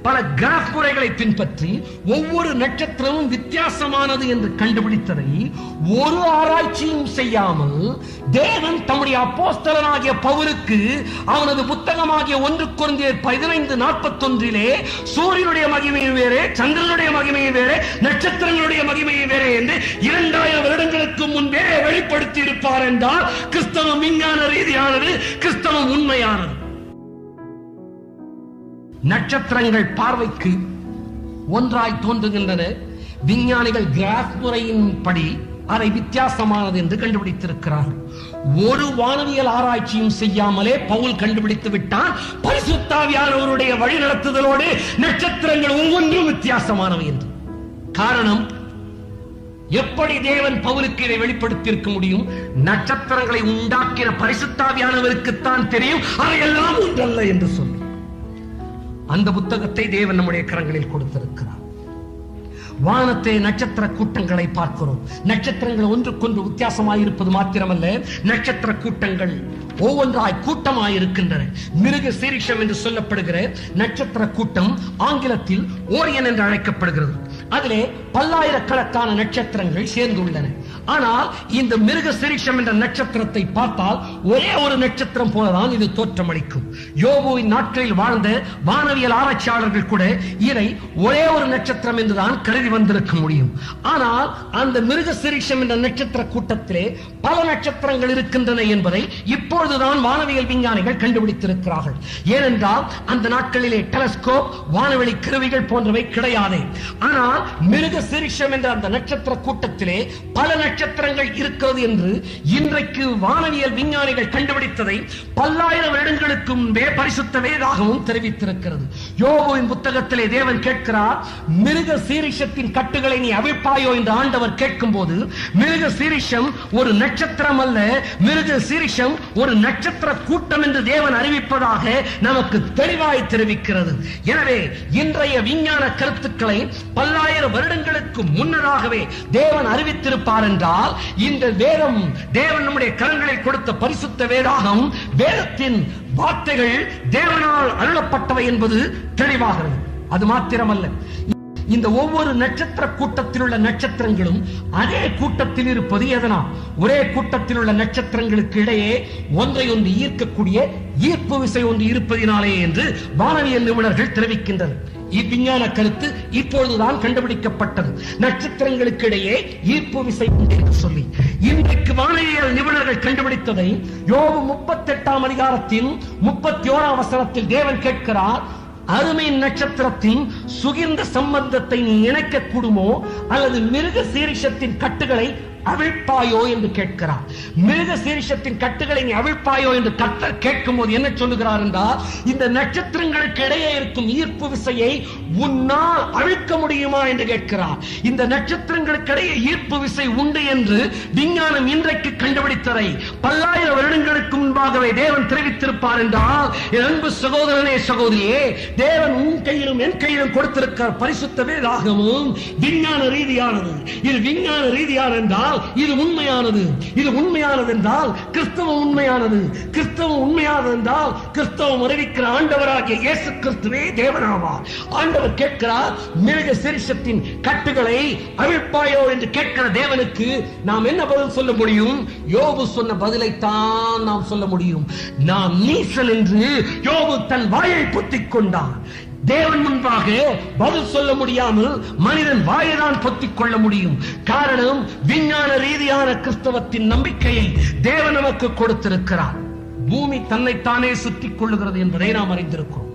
பல கிராஃப் முறைகளை பின்பற்றி ஒவ்வொரு நட்சத்திரமும் வித்தியாசமானது என்று கண்டுபிடித்ததை ஒரு ஆராய்ச்சியும் செய்யாமல் தேவன் தம்முடைய அப்போஸ்தலனாகிய பவுலுக்கு அவனது புத்தகமாகிய 1 கொரிந்தியர் 15:41 சூரியனுடைய மகிமை வேறே, சந்திரனுடைய மகிமை வேறே, நட்சத்திரங்களுடைய மகிமை வேறே என்று 2000 வருடங்களுக்கு முன்பே வெளிப்படுத்தி இருப்பார் என்றால் கிறிஸ்தவம் விஞ்ஞான ரீதியானது, கிறிஸ்தவம் உண்மையானது. நட்சத்திரங்கள் பார்வைக்கு ஒன்றாய் தோன்றுகின்றன. விஞ்ஞானிகள் கிராஃப் முறையின்படி அதை வித்தியாசமானது என்று கண்டுபிடித்திருக்கிறார்கள். ஒரு வானவியல் ஆராய்ச்சியும் செய்யாமலே பவுல் கண்டுபிடித்து விட்டான், பரிசுத்தாவியானவருடைய வழிநடத்துதலோடு நட்சத்திரங்கள் ஒவ்வொன்றும் வித்தியாசமானவை என்று. காரணம், எப்படி தேவன் பவுலுக்கு இதை வெளிப்படுத்தியிருக்க முடியும்? நட்சத்திரங்களை உண்டாக்கின பரிசுத்தாவியானவருக்குத்தான் தெரியும் அவையெல்லாம் ஒன்றல்ல என்று சொல்லி அந்த புத்தகத்தை தேவன் நம்முடைய கரங்களில் கொடுத்திருக்கிறார். வானத்தை நட்சத்திர கூட்டங்களை பார்க்கிறோம். நட்சத்திரங்கள் ஒன்றுக்கொன்று வித்தியாசமாயிருப்பது மாத்திரமல்ல, நட்சத்திர கூட்டங்கள் ஒவ்வொன்றாய் கூட்டமாயிருக்கின்றன. மிருக சீரிஷம் என்று சொல்லப்படுகிற நட்சத்திர கூட்டம் ஆங்கிலத்தில் ஓரியன் என்று அழைக்கப்படுகிறது. அதிலே பல்லாயிரக்கணக்கான நட்சத்திரங்கள் சேர்ந்துள்ளன. ஆனால் இந்த மிருக சீரிஷம் என்ற நட்சத்திரத்தை பார்த்தால் ஒரே ஒரு நட்சத்திரம் போலதான் இது தோற்றமளிக்கும். யோபுவின் நாட்களில் வாழ்ந்த வானவியல் ஆராய்ச்சியாளர்கள் கூட இதை ஒரே ஒரு நட்சத்திரம் என்றுதான் கருதி வந்திருக்க முடியும். ஆனால் அந்த மிருக சீரிஷம் என்ற நட்சத்திர கூட்டத்திலே பல நட்சத்திரங்கள் இருக்கின்றன என்பதை இப்பொழுதுதான் வானவியல் விஞ்ஞானிகள் கண்டுபிடித்திருக்கிறார்கள். ஏனென்றால் அந்த நாட்களிலே டெலஸ்கோப், வானவெளி கருவிகள் போன்றவை கிடையாது. ஆனால் மிருக சீரிஷம் என்ற அந்த நட்சத்திர கூட்டத்திலே பல நட்சத்திரங்கள் இருக்கிறது என்று இன்றைக்கு வானவியல் விஞ்ஞானிகள் கண்டுபிடித்ததை பல்லாயிரம் வருடங்களுக்கு முன்பே பரிசுத்த வேதாகமும் தெரிவித்திருக்கிறது. யோபுவின் புத்தகத்திலே தேவன் கேட்கிறார், மிருக சீரிஷத்தின் கட்டுகளை நீ அவிழ்ப்பாயோ என்று ஆண்டவர் கேட்கும் போது, மிருக சீரிஷம் ஒரு நட்சத்திரம் அல்ல, மிருக சீரிஷம் ஒரு நட்சத்திர கூட்டம் என்று தேவன் அறிவிப்பதாக நமக்கு தெளிவாய் தெரிவிக்கிறது. எனவே இன்றைய விஞ்ஞான கருத்துக்களை பல்லாயிரம் வருடங்களுக்கு முன்னதாகவே தேவன் அறிவித்திருப்பார் என்றால் இந்த வேதம், தேவன் நம்முடைய கரங்களில் கொடுத்த பரிசுத்த வேதாகம், வேதத்தின் வார்த்தைகள் தேவனால் அருளப்பட்டவை என்பது தெளிவாகிறது. அது மாத்திரமல்ல, இந்த ஒவ்வொரு நட்சத்திர கூட்டத்தில் உள்ள நட்சத்திரங்களும் அதே கூட்டத்தில் இருப்பது எதனால்? ஒரே கூட்டத்தில் உள்ள நட்சத்திரங்களுக்கு இடையே ஒன்றை ஒன்று ஈர்க்கக்கூடிய ஈர்ப்பு விசை ஒன்று இருப்பதினாலே என்று வானவியல் நிபுணர்கள் தெரிவிக்கின்றனர். இவ்விஞ்ஞான கருத்து இப்பொழுதுதான் கண்டுபிடிக்கப்பட்டது. நட்சத்திரங்களுக்கு இடையே ஈர்ப்பு விசை உண்டு என்று சொல்லி இன்றைக்கு வானவியல் நிபுணர்கள் கண்டுபிடித்ததை யோபு 38ஆம் அதிகாரத்தின் 31ஆம் வசனத்தில் தேவன் கேட்கிறார், அருமை நட்சத்திரத்தின் சுகிர்ந்த சம்பந்தத்தை நீ இணைக்க கூடுமோ அல்லது மிருக சீரிஷத்தின் கட்டுகளை அவிழ்ப்பாயோ என்று கேட்கிறார். மிருக சீரிஷத்தின் கட்டுகளை நீ அவிழ்ப்பாயோ என்று கர்த்தர் கேட்கும் போது என்ன சொல்லுகிறார் என்றால், இந்த நட்சத்திரங்களுக்கு இடையே இருக்கும் ஈர்ப்பு விசையை உன்னால் அவிழ்க்க முடியுமா என்று கேட்கிறார். இந்த நட்சத்திரங்களுக்கிடையே ஈர்ப்பு விசை உண்டு என்று விஞ்ஞானம் இன்றைக்கு கண்டுபிடித்ததை பல்லாயிரம் வருடங்களுக்கு முன்பாகவே தேவன் தெரிவித்திருப்பார் என்றால், என் அன்பு சகோதரனே சகோதரியே, தேவன் உன் கையிலும் என் கையிலும் கொடுத்திருக்கிற பரிசுத்த வேதாகமும் விஞ்ஞான ரீதியானது. இது விஞ்ஞான ரீதியான என்றால் இது உண்மையானது. இது உண்மையானது என்றால் கிறிஸ்தவம் உண்மையானது. கிறிஸ்தவம் உண்மையானது என்றால் கிறிஸ்தவம் அறிவிக்கிற ஆண்டவராகிய இயேசு கிறிஸ்துவே தேவனாவார். ஆண்டவர் கேட்கிறார், மிருக சிரிஷத்தின் கட்டுகளை அவிழ்ப்பாயோ என்று கேட்கிற தேவனுக்கு நாம் என்ன பதில் சொல்ல முடியும்? யோபு சொன்ன பதிலைத்தான் நாம் சொல்ல முடியும். நாம் நீசல் என்று யோபு தன் வாயை பொத்திக் கொண்டான். தேவன் முன்பாக பதில் சொல்ல முடியாமல் மனிதன் வாயைதான் பொத்திக் கொள்ள முடியும். காரணம், விஞ்ஞான ரீதியான கிறிஸ்தவத்தின் நம்பிக்கையை தேவன் நமக்கு கொடுத்திருக்கிறார். பூமி தன்னைத்தானே சுற்றிக் கொள்ளுகிறது என்பதை நாம் அறிந்திருக்கிறோம்.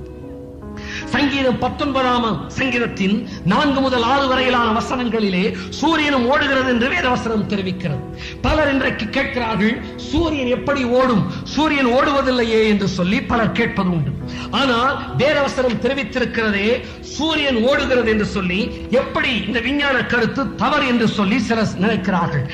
சங்கீதம் 19 சங்கீதத்தின் 4 முதல் 6 வரையிலான வசனங்களிலே சூரியனும் ஓடுகிறது என்று வேதவசனம் தெரிவிக்கிறது. பலர் இன்றைக்கு கேட்கிறார்கள், சூரியன் எப்படி ஓடும்? சூரியன் ஓடுவதில்லையே என்று சொல்லி பலர் கேட்பது உண்டு. ஆனால் வேதவசனம் தெரிவித்திருக்கிறதே சூரியன் ஓடுகிறது என்று சொல்லி. எப்படி இந்த விஞ்ஞான கருத்து தவறு என்று சொல்லி சிலர் நினைக்கிறார்கள்.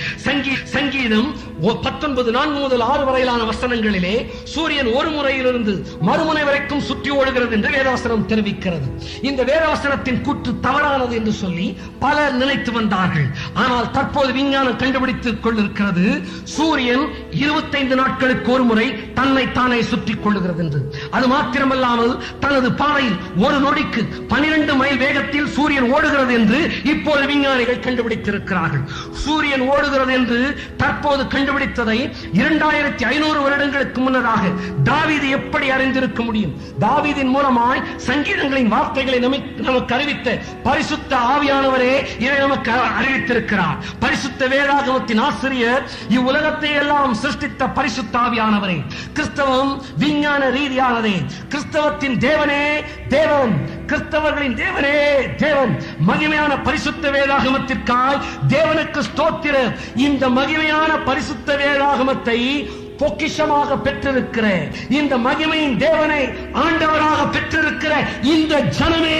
சங்கீதம் 19 4 முதல் 6 வரையிலான வசனங்களிலே சூரியன் ஒரு முறையிலிருந்து மறுமுனை வரைக்கும் சுற்றி ஓடுகிறது என்று வேதவசனம் தெரிவிக்கிறது. இந்த வேதவசனத்தின் கூற்று தவறானது என்று சொல்லி பலர் நினைத்து வந்தார்கள். ஆனால் தற்போது விஞ்ஞானம் கண்டுபிடித்துக் கொண்டிருக்கிறது, சூரியன் 25 நாட்களுக்கு ஒரு முறை தன்னை தானே சுற்றிக் கொள்ளுகிறது என்று. அது மாத்திரமல்லாமல் தனது பாதையில் ஒரு நொடிக்கு 12 மைல் வேகத்தில் சூரியன் ஓடுகிறது என்று இப்போது விஞ்ஞானிகள் கண்டுபிடித்திருக்கிறார்கள். சூரியன் ஓடுகிறது என்று தற்போது கண்டுபிடித்ததை 2500 வருடங்களுக்கு முன்னதாக தாவீது எப்படி அறிந்திருக்க முடியும்? தாவீதின் மூலமாய் சங்கீதங்களின் வார்த்தைகளை நமக்கு அறிவித்த பரிசுத்த ஆவியானவரே இதை நமக்கு அறிவித்திருக்கிறார். பரிசுத்த வேதாகமத்தின் ஆசிரியர், இவ்வுலகத்தை எல்லாம் சிருஷ்டித்த பரிசுத்த ஆவியானவரே. கிறிஸ்தவம் விஞ்ஞான ரீதியானதே. கிறிஸ்தவத்தின் தேவனே தேவன், கிறிஸ்தவர்களின் தேவனே தேவன். மகிமையான பரிசுத்த வேதாகமத்திற்காய் தேவனுக்கு ஸ்தோத்திர. இந்த மகிமையான பரிசுத்த வேதாகமத்தை பொக்கிஷமாக பெற்றிருக்கிற, இந்த மகிமையின் தேவனை ஆண்டவராக பெற்றிருக்கிற இந்த ஜனமே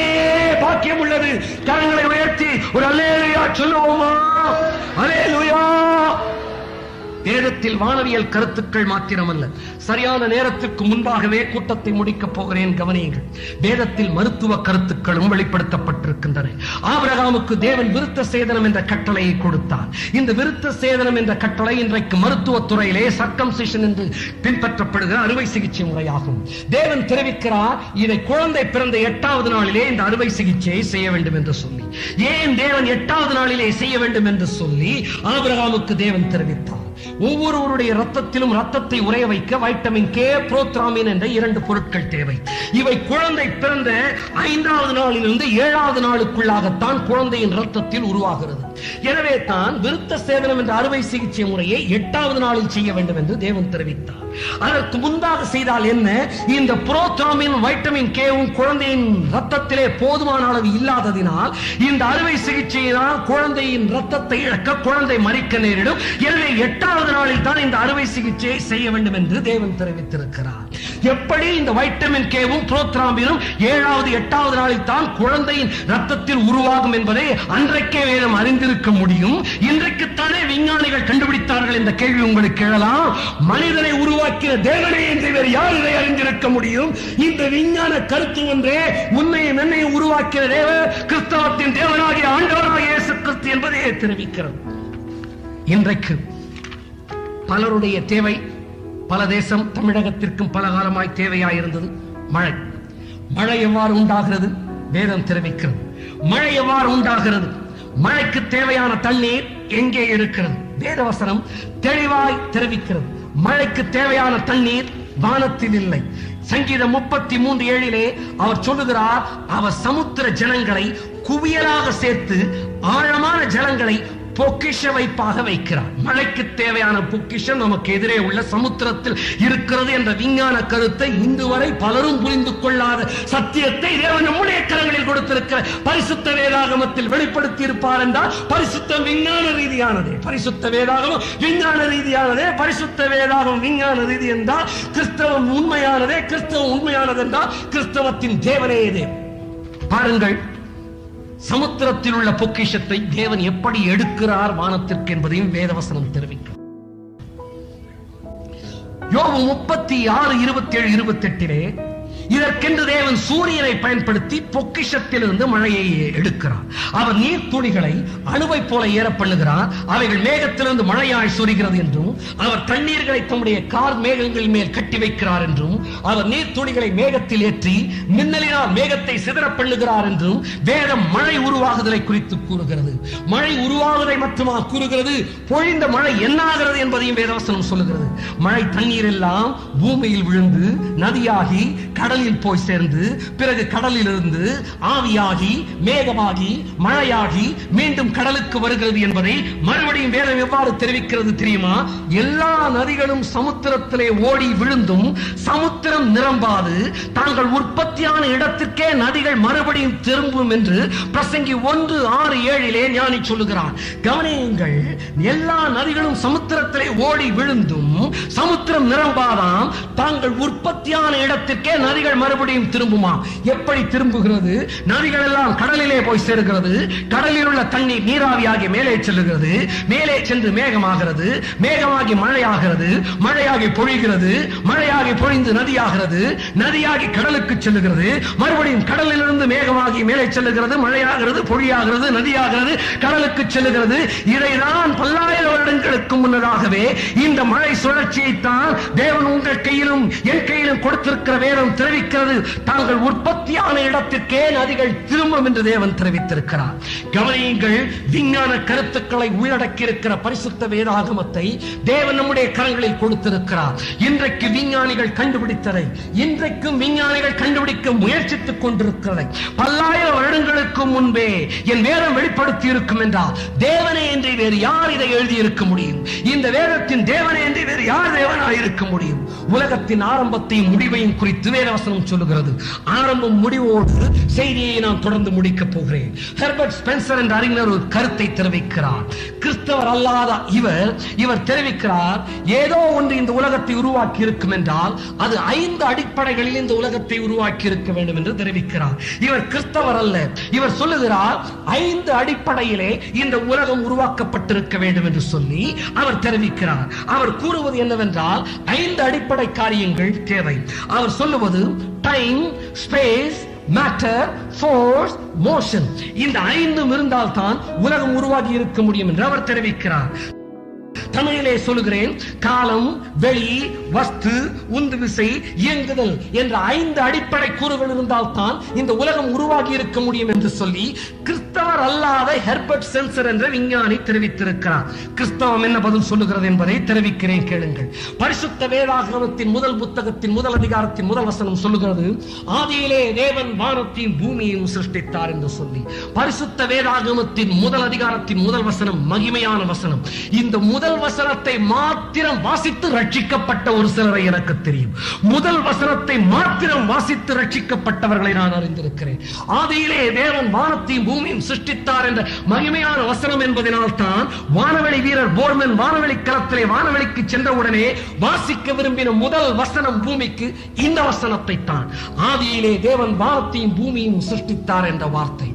பாக்கியம் உள்ளது. கரங்களை உயர்த்தி ஒரு அல்லேலூயா சொல்லுவோமா? அல்லேலூயா. வேதத்தில் வானவியல் கருத்துக்கள் மாத்திரமல்ல, சரியான நேரத்திற்கு முன்பாகவே கூட்டத்தை முடிக்கப் போகிறேன், கவனியுங்கள். வேதத்தில் மருத்துவ கருத்துக்களும் வெளிப்படுத்தப்பட்டிருக்கின்றன. ஆபிரகாமுக்கு தேவன் விருத்த சேதனம் என்ற கட்டளையை கொடுத்தார். இந்த விருத்த சேதனம் என்ற கட்டளை இன்றைக்கு மருத்துவத்துறையிலே சர்க்கம்சிஷன் என்று பின்பற்றப்படுகிற அறுவை சிகிச்சை முறையாகும். தேவன் தெரிவிக்கிறார், இதை குழந்தை பிறந்த 8வது நாளிலே இந்த அறுவை சிகிச்சையை செய்ய வேண்டும் என்று சொல்லி. ஏன் தேவன் 8வது நாளிலே செய்ய வேண்டும் என்று சொல்லி ஆபிரகாமுக்கு தேவன் தெரிவித்தார். ஒவ்வொருவருடைய ரத்தத்திலும் ரத்தத்தை உறைய வைக்க வைட்டமின் கே, புரோத்ராமின் என்ற 2 பொருட்கள் தேவை. இவை குழந்தை பிறந்த 5வது நாளிலிருந்து 7வது நாளுக்குள்ளாகத்தான் குழந்தையின் ரத்தத்தில் உருவாகிறது. எனவே தான் விருத்த சேதனம் என்ற அறுவை சிகிச்சை முறையை 8வது நாளில் செய்ய வேண்டும் என்று தேவன் தெரிவித்தார். அதற்கு முன்பாக செய்தால் என்ன? இந்த புரோத்ராமின் வைட்டமின் கேவும் குழந்தையின் ரத்தத்திலே போதுமான அளவு இல்லாததினால் இந்த அறுவை சிகிச்சையினால் குழந்தையின் ரத்தத்தை இழக்க, குழந்தை மரிக்க நேரிடும். எனவே 8வது நாளில் தான் இந்த அறுவை சிகிச்சையை செய்ய வேண்டும் என்று தேவன் தெரிவித்திருக்கிறார். எப்படி இந்த வைட்டமின் கேவும் புரோத்ராம்பினும் 7வது 8வது நாளில் தான் குழந்தையின் ரத்தத்தில் உருவாகும் என்பதை அன்றைக்கே வேதம் அறிந்திருக்க முடியும். இன்றைக்குத்தானே விஞ்ஞானிகள் கண்டுபிடித்தார்கள் என்ற கேள்வி உங்களுக்கு எழலாம். மனிதனை உருவாக்கிய தேவனே என்று வேறு யார் இதை அறிந்திருக்க முடியும்? இந்த விஞ்ஞான கருத்து ஒன்றே உன்னையும் என்னையும் உருவாக்கிய தேவ கிறிஸ்தவத்தின் தேவனாகிய ஆண்டவராகிய இயேசு கிறிஸ்து என்பதையே தெரிவிக்கிறது. இன்றைக்கு பலருடைய தேவை, பல தேசம் தமிழகத்திற்கும் பல காலமாய் தேவையாயிருந்தது மழை. மழை எவ்வாறு உண்டாகிறது? வேதம் தெரிவிக்கிறது. மழை எவ்வாறு உண்டாகிறது? மழைக்கு தேவையான தண்ணீர் எங்கே இருக்கிறது? வேதவசனம் தெளிவாய் தெரிவிக்கிறது. மழைக்கு தேவையான தண்ணீர் வானத்தில் இல்லை. சங்கீதம் 33:7 அவர் சொல்லுகிறார், அவர் சமுத்திர ஜலங்களை குவியலாக சேர்த்து ஆழமான ஜலங்களை பொக்கிஷ வைப்பாக வைக்கிறார். மழைக்கு தேவையான பொக்கிஷம் நமக்கு எதிரே உள்ள சமுத்திரத்தில் இருக்கிறது என்ற விஞ்ஞான கருத்தை இன்று வரை பலரும் புரிந்து கொள்ளாத சத்தியத்தை தேவன் நம்முடைய கரங்களில் கொடுத்திருக்கிற பரிசுத்த வேதாகமத்தில் வெளிப்படுத்தி இருப்பார் என்றால், பரிசுத்த விஞ்ஞான ரீதியானதே. பரிசுத்த வேதாகமம் விஞ்ஞான ரீதியானதே. பரிசுத்த வேதாகமம் விஞ்ஞான ரீதி என்றால் கிறிஸ்தவம் உண்மையானதே. கிறிஸ்தவம் உண்மையானது என்றால் கிறிஸ்தவத்தின் தேவனே இதே. பாருங்கள், சமுத்திரத்தில் உள்ள பொக்கிஷத்தை தேவன் எப்படி எடுக்கிறார் வானத்திற்கு என்பதையும் வேதவசனம் தெரிவிக்கும். யோபு 36:27-28 இதற்கென்று தேவன் சூரியனை பயன்படுத்தி பொக்கிஷத்திலிருந்து மழையை எடுக்கிறார். அவர் நீர்த்துளிகளை அணுவை போல ஏற பண்ணுகிறார். அவைகள் மேகத்திலிருந்து மழையாய் சொரிகிறது என்றும், அவர் தண்ணீர்களை தம்முடைய கார் மேகங்கள் மேல் கட்டி வைக்கிறார் என்றும், அவர் நீர்த்துளிகளை மேகத்தில் ஏற்றி மின்னலினால் மேகத்தை சிதற பண்ணுகிறார் என்றும் வேதம் மழை உருவாகுதலை குறித்து கூறுகிறது. மழை உருவாகுவதை மட்டுமா கூறுகிறது, பொழிந்த மழை என்னாகிறது என்பதையும் வேதவசனம் சொல்லுகிறது. மழை தண்ணீர் எல்லாம் பூமியில் விழுந்து நதியாகி கடலில் போய் சேர்ந்து, பிறகு கடலில் இருந்து ஆவியாகி மேகமாகி மழையாகி மீண்டும் கடலுக்கு வருகிறது என்பதை மறுபடியும் வேதம் எவ்வாறு தெரிவிக்கிறது தெரியுமா? எல்லா நதிகளும் சமுத்திரத்திலே ஓடி விழுந்தும் சமுத்திரம் நிரம்பாது தாங்கள் உற்பத்தியான இடத்திற்கே நதிகள் மறுபடியும் திரும்பும் என்று பிரசங்கி 1:6-7 ஞானி சொல்லுகிறார். கவனியுங்கள், எல்லா நதிகளும் சமுத்திரத்திலே ஓடி விழுந்தும் சமுத்திரம் நிரம்பாதாம் தாங்கள் உற்பத்தியான இடத்திற்கே நதிகள் மறுபடியும் திரும்புமா? எப்படி திரும்புகிறது? நதிகள் எல்லாம் கடலிலே போய் சேர்கிறது. கடலில் உள்ள தண்ணீர் நீராவியாகி மேலே செல்லுகிறது. மேலே சென்று மேகமாகிறது. மேகமாகி மழையாகிறது. மழையாகி பொழிகிறது. மழையாகி பொழிந்து நதியாகிறது. நதியாகி கடலுக்கு செல்லுகிறது. மறுபடியும் கடலிலிருந்து மேகமாகி மேலே செல்லுகிறது. மழையாகிறது, பொழியாகிறது, நதியாகிறது, கடலுக்கு செல்லுகிறது. இதைதான் பல்லாயிரம் வருடங்களுக்கு முன்னதாகவே இந்த மழை சுழற்சியைத்தான் தேவன் உங்கள் கையிலும் என் கையிலும் கொடுத்திருக்கிற வேதம் தெரிவிக்கிறது. தாங்கள் உற்பத்தியான இடத்திற்கே நதிகள் திரும்பும் என்று தேவன் தெரிவித்திருக்கிறார். கவனியுங்கள், விஞ்ஞான கருத்துக்களை உள்ளடக்கி இருக்கிற பரிசுத்த வேதாகமத்தை தேவன் நம்முடைய கரங்களில் கொடுத்திருக்கிறார். இன்றைக்கு விஞ்ஞானிகள் கண்டுபிடித்ததை இன்றைக்கும் விஞ்ஞானிகள் கண்டுபிடிக்க முயற்சித்துக் கொண்டிருக்கிறதை பல்லாயிரம் வருடங்களுக்கு முன்பே என் வேதம் வெளிப்படுத்தி இருக்கும் என்றால் தேவனே என்று வேறு யார் இதை எழுதி இருக்க முடியும்? இந்த வேதத்தின் தேவனே என்று வேறு யார் தேவனாய் இருக்க முடியும்? உலகத்தின் ஆரம்பத்தையும் முடிவையும் குறித்து வேதவசனம் சொல்லுகிறது. ஆரம்பம் முடிவோடு செய்தியை நான் தொடர்ந்து முடிக்கப் போகிறேன். ஹெர்பர்ட் ஸ்பென்சர் என்ற அறிஞர் ஒரு கருத்தை தெரிவிக்கிறார். கிறிஸ்தவர் அல்லாத இவர் தெரிவிக்கிறார், ஏதோ ஒன்று இந்த உலகத்தை உருவாக்கி இருக்கும் என்றால் அது 5 அடிப்படைகளில் இந்த உலகத்தை உருவாக்கி இருக்க வேண்டும் என்று தெரிவிக்கிறார். இவர் கிறிஸ்தவர் அல்ல. இவர் சொல்லுகிறார் 5 அடிப்படையிலே இந்த உலகம் உருவாக்கப்பட்டிருக்க வேண்டும் என்று சொல்லி அவர் தெரிவிக்கிறார். அவர் கூறுவது என்னவென்றால் 5 அடிப்படை காரியங்கள் தேவை. அவர் சொல்லுவது time, space, matter, force, motion. இந்த 5 இருந்தால் தான் உலகம் உருவாகி இருக்க முடியும் என்று அவர் தெரிவிக்கிறார். தமிழிலே சொல்லுகிறேன், காலம், வெளி, வஸ்து, உந்து விசை, இயங்குதல் என்ற 5 அடிப்படை கூறுகள் இருந்தால் தான் இந்த உலகம் உருவாகி இருக்க முடியும் என்று சொல்லி கிறிஸ்தவர் அல்லாத ஹெர்பர்ட் ஸ்பென்சர் என்ற விஞ்ஞானி தெரிவித்திருக்கிறார். கிறிஸ்தவம் என்ன பதில் சொல்லுகிறது என்பதை தெரிவிக்கிறேன், கேளுங்கள். பரிசுத்த வேதாகமத்தின் முதல் புத்தகத்தின் முதல் அதிகாரத்தின் முதல் வசனம் சொல்லுகிறது, ஆதியிலே தேவன் வானத்தையும் பூமியையும் சிருஷ்டித்தார் என்று சொல்லி. பரிசுத்த வேதாகமத்தின் முதல் அதிகாரத்தின் முதல் வசனம் மகிமையான வசனம். இந்த முதல் வசனத்தை மாத்திரம் வாசித்து ரட்சிக்கப்பட்ட ஒரு சிலரை எனக்கு தெரியும். முதல் வசனத்தை மாத்திரம் வாசித்து ரட்சிக்கப்பட்டவர்களை நான் அறிந்திருக்கிறேன். ஆதியிலே தேவன் வானத்தையும் பூமியும் சிருஷ்டித்தார் என்ற மகிமையான வசனம் என்பதனால் தான் வானவெளி வீரர் போர்மன் வானவெளி களத்திலே வானவெளிக்கு சென்றவுடனே வாசிக்க விரும்பின முதல் வசனம் பூமிக்கு இந்த வசனத்தை தான். ஆதியிலே தேவன் வானத்தையும் பூமியும் சிருஷ்டித்தார் என்ற வார்த்தை.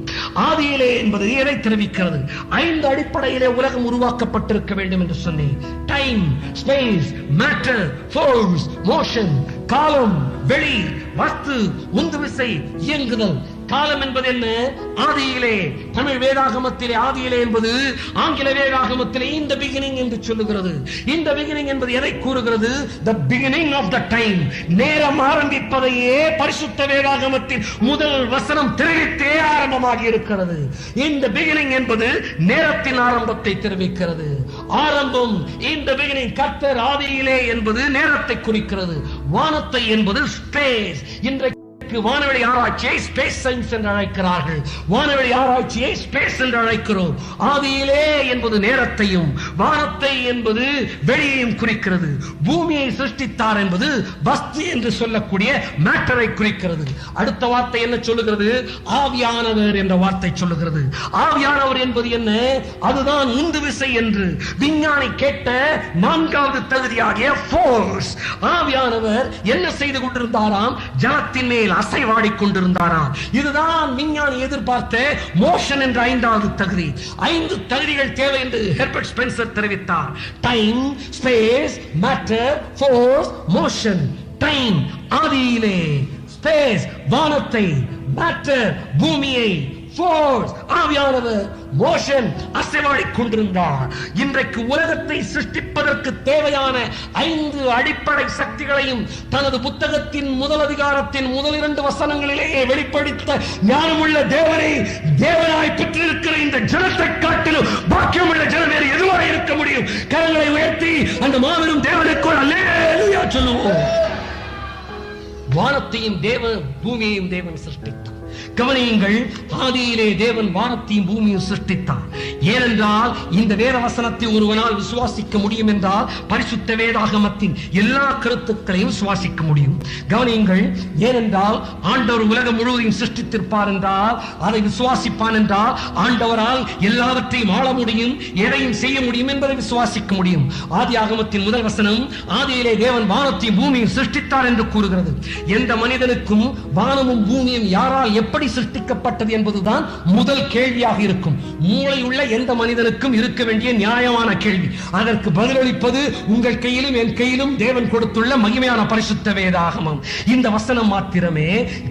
ஆதியிலே என்பது எதை தெரிவிக்கிறது? 5 அடிப்படையிலே உலகம் உருவாக்கப்பட்டிருக்க வேண்டும் என்று சொன்னேன். Time, space, matter, force, motion. காலம், வெளி, வஸ்து, உந்து விசை, இயங்குதல். காலம் என்பது என்ன? ஆதியிலே. தமிழ் வேதாகமத்திலே ஆதியிலே என்பது ஆங்கில வேதாகமத்திலே இந்த பிகினிங் என்று சொல்லுகிறது. இந்த பிகினிங் என்பது எதை கூறுகிறது? the beginning of the time. நேரம் ஆரம்பிப்பதையே பரிசுத்த வேதாகமத்தின் முதல் வசனம் தெரிவித்தே ஆரம்பமாகி இருக்கிறது. இந்த பிகினிங் என்பது நேரத்தின் ஆரம்பத்தை தெரிவிக்கிறது. ஆரம்பம், இந்த பிகினிங். கர்த்தர் ஆதியிலே என்பது நேரத்தை குறிக்கிறது. வானத்தை என்பது ஸ்பேஸ். இன்றைக்கு வானவெளி ஆராய்ச்சியை ஸ்பேஸ் சயின்ஸ் என்று அழைக்கிறார்கள். வானவெளி ஆராய்ச்சியை ஸ்பேஸ் என்று அழைக்கிறோம். ஆதியிலே என்பது நேரத்தையும், வானத்தை என்பது வெளியையும் குறிக்கிறது. பூமியை சிருஷ்டித்தார் என்பது வஸ்து என்று சொல்லக்கூடிய மேட்டரை குறிக்கிறது. அடுத்த வார்த்தை என்ன சொல்லுகிறது? ஆவியானவர் என்ற வார்த்தை சொல்லுகிறது. ஆவியானவர் என்பது என்ன? அதுதான் உந்து விசை என்று விஞ்ஞானி கேட்ட 4வது தகுதியாகிய ஃபோர்ஸ். ஆவியானவர் என்ன செய்து கொண்டிருந்தாராம்? ஜலத்தின் மேல் அசைவாடிக் கொண்டிருந்தாராம். இதுதான் விஞ்ஞானி எதிர்பார்த்த மோஷன் என்ற 5வது தகுதி. 5 தகுதிகள் தேவை என்று ஹெர்பர்ட் ஸ்பென்சர் தெரிவித்தார். Time, space, matter, force, motion. Time ஆதியிலே, ஸ்பேஸ் வானத்தை, மேட்டர் பூமியை, ஃபோர்ஸ் ஆவியானவர், மோஷன் அசைவாடிக் கொண்டிருந்தார். இன்றைக்கு உலகத்தை சிருஷ்டிப்பதற்கு தேவையான 5 அடிப்படை சக்திகளையும் தனது புத்தகத்தின் முதல் அதிகாரத்தின் முதல் 2 வசனங்களிலேயே வெளிப்படுத்த ஞானமுள்ள தேவனை தேவனாய் பெற்றிருக்கிற இந்த ஜனத்தை காட்டிலும் பாக்கியமுள்ள ஜனம் வேறு எதுவாக இருக்க முடியும்? கரங்களை உயர்த்தி அந்த மாபெரும் தேவனுக்குள் அல்லேலூயா சொல்லுவோம். வானத்தையும் தேவன், பூமியையும் தேவன் சிருஷ்டித்தார். கவனியுங்கள், ஆதியிலே தேவன் வானத்தையும் பூமியும் சிருஷ்டித்தார். ஏனென்றால் இந்த வேத வசனத்தை ஒருவனால் விசுவாசிக்க முடியும் என்றால் பரிசுத்த வேதாகமத்தின் எல்லா கருத்துக்களையும் சுவாசிக்க முடியும். கவனியுங்கள், ஏனென்றால் ஆண்டவர் உலகம் முழுவதையும் சிருஷ்டித்திருப்பார் என்றால், அதை விசுவாசிப்பான் என்றால் ஆண்டவரால் எல்லாவற்றையும் ஆள முடியும், எதையும் செய்ய முடியும் என்பதை விசுவாசிக்க முடியும். ஆதியாகமத்தின் முதல் வசனம் ஆதியிலே தேவன் வானத்தையும் பூமியும் சிருஷ்டித்தார் என்று கூறுகிறது. எந்த மனிதனுக்கும் வானமும் பூமியும் யாரால் எப்படி சிருஷ்டிக்கப்பட்டது என்பதுதான் முதல் கேள்வியாக இருக்கும். மூளையுள்ள எந்த மனிதனுக்கும் இருக்க வேண்டிய நியாயமான கேள்வி. அதற்கு பதிலளிப்பது உங்கள் கையிலும் என் கையிலும் தேவன் கொடுத்துள்ள மகிமையான பரிசுத்த வேதாகமம். இந்த வசனம் மாத்திரமே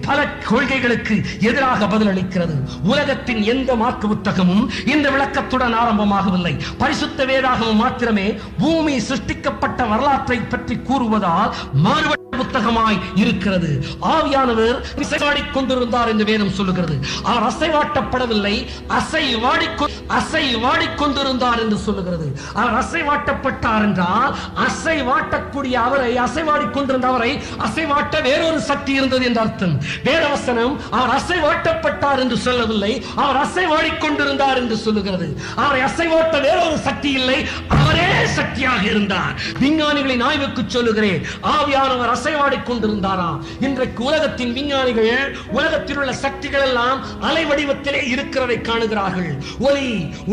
பல கொள்கைகளுக்கு எதிராக பதிலளிக்கிறது. உலகத்தின் எந்த மார்க்க புத்தகமும் இந்த விளக்கத்துடன் ஆரம்பமாகவில்லை. பரிசுத்த வேதாகமம் மாத்திரமே பூமி சிருஷ்டிக்கப்பட்ட வரலாற்றை பற்றி கூறுவதால் மாறுபட்ட புத்தகமாய் இருக்கிறது. ஆவியானவர் அசைவாடிக் கொண்டிருந்தார் என்று வேதம் சொல்லுகிறது. அவர் அசைவாட்டப்படவில்லை, அசைவாடிக் கொண்டிருந்தார் என்று சொல்லுகிறது. அவர் அசைவாட்டப்பட்டார் என்றால் அசைவாட்டக்கூடிய அவரை, அசைவாடிக் கொண்டிருந்த அவரை அசைவாட்ட வேறொரு சக்தி இருந்தது என்று அர்த்தம். வேதவசனம் அவர் அசைவாட்டப்பட்டார் என்று சொல்லவில்லை, அவர் அசைவாடிக் கொண்டிருந்தார் என்று சொல்லுகிறது. அவரை அசைவாட்ட வேறொரு சக்தி இல்லை, அவரே சக்தியாக இருந்தார். விஞ்ஞானிகளின் ஆய்வுக்கு சொல்லுகிறேன், ஆவியானவர் அசைவாடிக் கொண்டிருந்தாராம். இன்றைக்கு உலகத்தின் விஞ்ஞானிகள் உலகத்தில் உள்ள சக்திகள் எல்லாம் அலை வடிவத்திலே இருக்கிறதை காணுகிறார்கள்.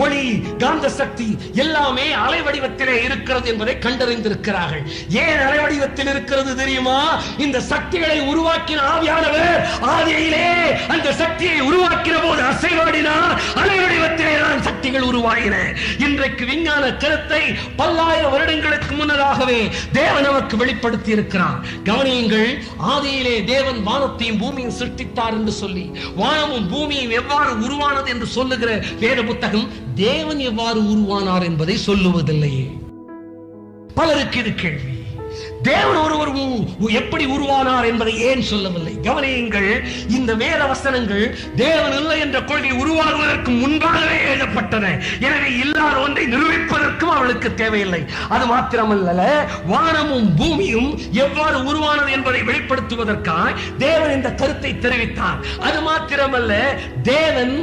ஒளி, காந்த சக்தி எல்லாமே அலை வடிவத்திலே இருக்கிறது என்பதை கண்டறிந்திருக்கிறார்கள். ஏன் அலை வடிவத்தில் இருக்கிறது தெரியுமா? இந்த சக்திகளை உருவாக்கின ஆவியானவர் ஆதியிலே அந்த சக்தியை உருவாக்கின போது அசைவாடினார். அலை வடிவத்திலே தான் சக்திகள் உருவாகின. இன்றைக்கு விஞ்ஞான கருத்தை பல்லாயிரம் வருடங்களுக்கு முன்னதாகவே தேவன் நமக்கு வெளிப்படுத்தி இருக்கிறார். கவனியுங்கள், ஆதியிலே தேவன் வானத்தையும் பூமியும் சிருஷ்டித்தார் என்று சொல்லி வானமும் பூமியும் எவ்வாறு உருவானது என்று சொல்லுகிற வேத புத்தகம் தேவன் எவ்வாறு உருவானார் என்பதை சொல்லுவதில்லையே. பலருக்கு இது கேள்வி. தேவன் ஒருவர் எப்படி உருவானார் என்பதை ஏன் சொல்லவில்லை? கவனியுங்கள், இந்த வேத வசனங்கள் தேவன் இல்லை என்ற கொள்கை உருவாகுவதற்கு முன்பாகவே எழுதப்பட்டன. எனவே இல்லாத ஒன்றை நிரூபிப்பதற்கும் அவளுக்கு தேவையில்லை. அது மாத்திரமல்ல, வானமும் பூமியும் எவ்வாறு உருவானது என்பதை வெளிப்படுத்துவதற்காக தேவன் இந்த கருத்தை தெரிவித்தார். அது மாத்திரமல்ல, தேவன்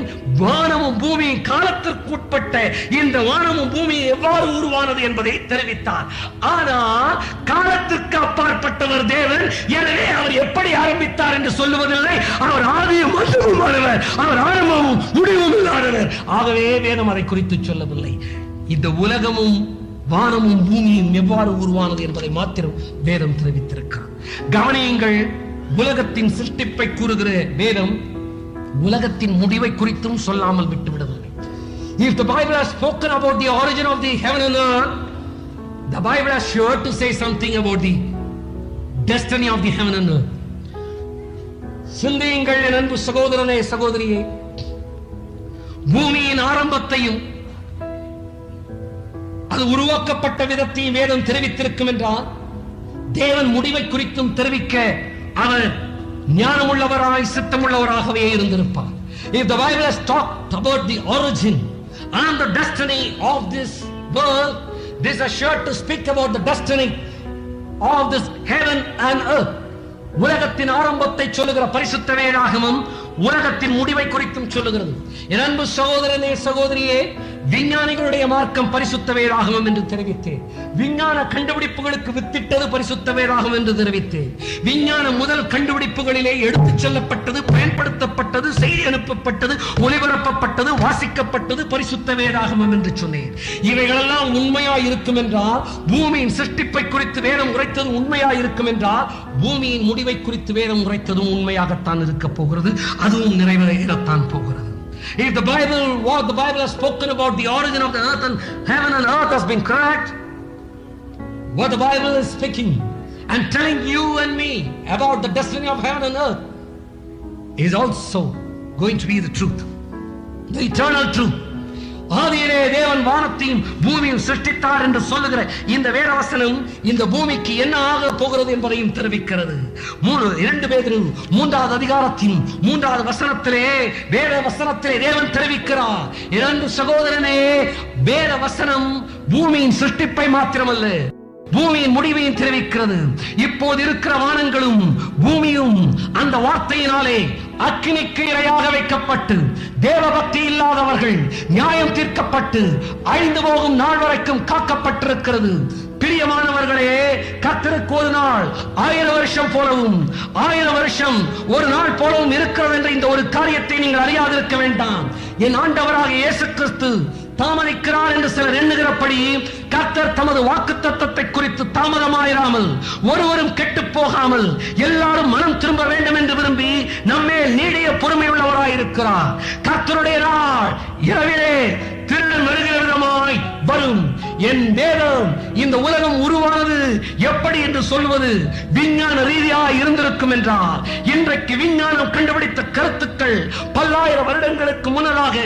வானமும் பூமியும் காலத்திற்குட்பட்ட இந்த வானமும் பூமியும் எவ்வாறு உருவானது என்பதை தெரிவித்தார். ஆனால் காலத்திற்கு அப்பாற்பட்டவர் தேவன். எனவே அவர் எப்படி ஆரம்பித்தார் என்று சொல்லுவதில்லை. அவர் ஆதியும் அந்தமுமானவர், அவர் ஆரம்பமும் முடிவும் இல்லாதவர். ஆகவே வேதம் அதை குறித்து சொல்லவில்லை. இந்த உலகமும் வானமும் பூமியும் எவ்வாறு உருவானது என்பதை மாத்திரம் வேதம் தெரிவித்திருக்கிறார். கவனியுங்கள், உலகத்தின் சிருஷ்டிப்பை கூறுகிற வேதம் உலகத்தின் முடிவை குறித்தும் சொல்லாமல் விட்டுவிடவில்லை. If the Bible has spoken about the origin of the heaven and earth, the Bible has sure to say something about the destiny of the heaven and earth. சிந்தியுங்கள் என் அன்பு சகோதரனே, சகோதரியே, பூமியின் ஆரம்பத்தையும் அது உருவாக்கப்பட்ட விதத்தையும் வேதம் தெரிவித்திருக்கும் என்றால் தேவன் முடிவை குறித்தும் தெரிவிக்க அவர் ஞானமுள்ளவராய் சித்தமுள்ளவராகவே இருந்திருப்பார். If the Bible has talked about the origin and the destiny of this world, this is sure to speak about the destiny of this heaven and earth. உலகத்தின் ஆரம்பத்தை சொல்லுகிற பரிசுத்த வேதாகமம் உலகத்தின் முடிவை குறித்தும் சொல்லுகிறது. என் அன்பு சகோதரனே, சகோதரியே, விஞ்ஞானிகளுடைய மார்க்கம் பரிசுத்த வேதாகமம் என்று தெரிவித்தேன். விஞ்ஞான கண்டுபிடிப்புகளுக்கு வித்திட்டது பரிசுத்த வேதாகமம் என்று தெரிவித்தேன். விஞ்ஞான முதல் கண்டுபிடிப்புகளிலே எடுத்துச் செல்லப்பட்டது, பயன்படுத்தப்பட்டது, செய்தி அனுப்பப்பட்டது, ஒளிபரப்பப்பட்டது, வாசிக்கப்பட்டது பரிசுத்த வேதாகமம் என்று சொன்னேன். இவைகளெல்லாம் உண்மையாய் இருக்கும் என்றால், பூமியின் சிருஷ்டிப்பை குறித்து வேதம் உரைத்தது உண்மையாய் இருக்கும் என்றால், பூமியின் முடிவை குறித்து வேதம் உரைத்ததும் உண்மையாகத்தான் இருக்க போகிறது. அதுவும் நிறைவேறத்தான் போகிறது. If the Bible, what the Bible has spoken about the origin of the earth and heaven and earth has been correct, what the Bible is speaking and telling you and me about the destiny of heaven and earth is also going to be the truth, the eternal truth. ஆதியிலே தேவன் வானத்தையும் பூமியும் சிருஷ்டித்தார் என்று சொல்லுகிற இந்த வேதவசனம் இந்த பூமிக்கு என்ன ஆக போகிறது என்பதையும் தெரிவிக்கிறது. 2 பேதுரு 3வது அதிகாரத்தின் 3வது வசனத்திலே வேத வசனத்திலே தேவன் தெரிவிக்கிறார், இரண்டு சகோதரனே, வேத வசனம் பூமியின் சிருஷ்டிப்பை மாத்திரமல்ல, பூமியின் முடிவையும் தெரிவிக்கிறது. இப்போது இருக்கிற வானங்களும் பூமியும் அந்த வார்த்தையினாலே அக்கினிக்கு இரையாக வைக்கப்பட்டு தேவபக்தி இல்லாதவர்கள் நியாயம் தீர்க்கப்பட்டு அழிந்து போகும் நாள் வரைக்கும் காக்கப்பட்டிருக்கிறது. பிரியமானவர்களே, கர்த்தருக்கு ஒரு நாள் 1000 வருஷம் போலவும் 1000 வருஷம் ஒரு நாள் போலவும் இருக்கிறது என்ற இந்த ஒரு காரியத்தை நீங்கள் அறியாதிருக்க வேண்டாம். என் ஆண்டவராக இயேசு கிறிஸ்து தாமதிக்கிறார் என்று சிலர் எண்ணுகிறபடி கர்த்தர் தமது வாக்குத்தத்தத்தை குறித்து தாமதமாயிராமல், ஒருவரும் கெட்டு போகாமல் எல்லாரும் மனம் திரும்ப வேண்டும் என்று விரும்பி நம்மேல் நீடிய பொறுமையுள்ளவராயிருக்கிறார். கர்த்தருடைய நாள் இரவிலே திருடன் வருகிற விதமாய் வரும். என் வேதம் இந்த உலகம் உருவானது எப்படி என்று சொல்வது விஞ்ஞான ரீதியாக இருந்திருக்கும் என்றால், இன்றைக்கு விஞ்ஞானம் கண்டுபிடித்த கருத்துக்கள் பல்லாயிரம் வருடங்களுக்கு முன்னதாக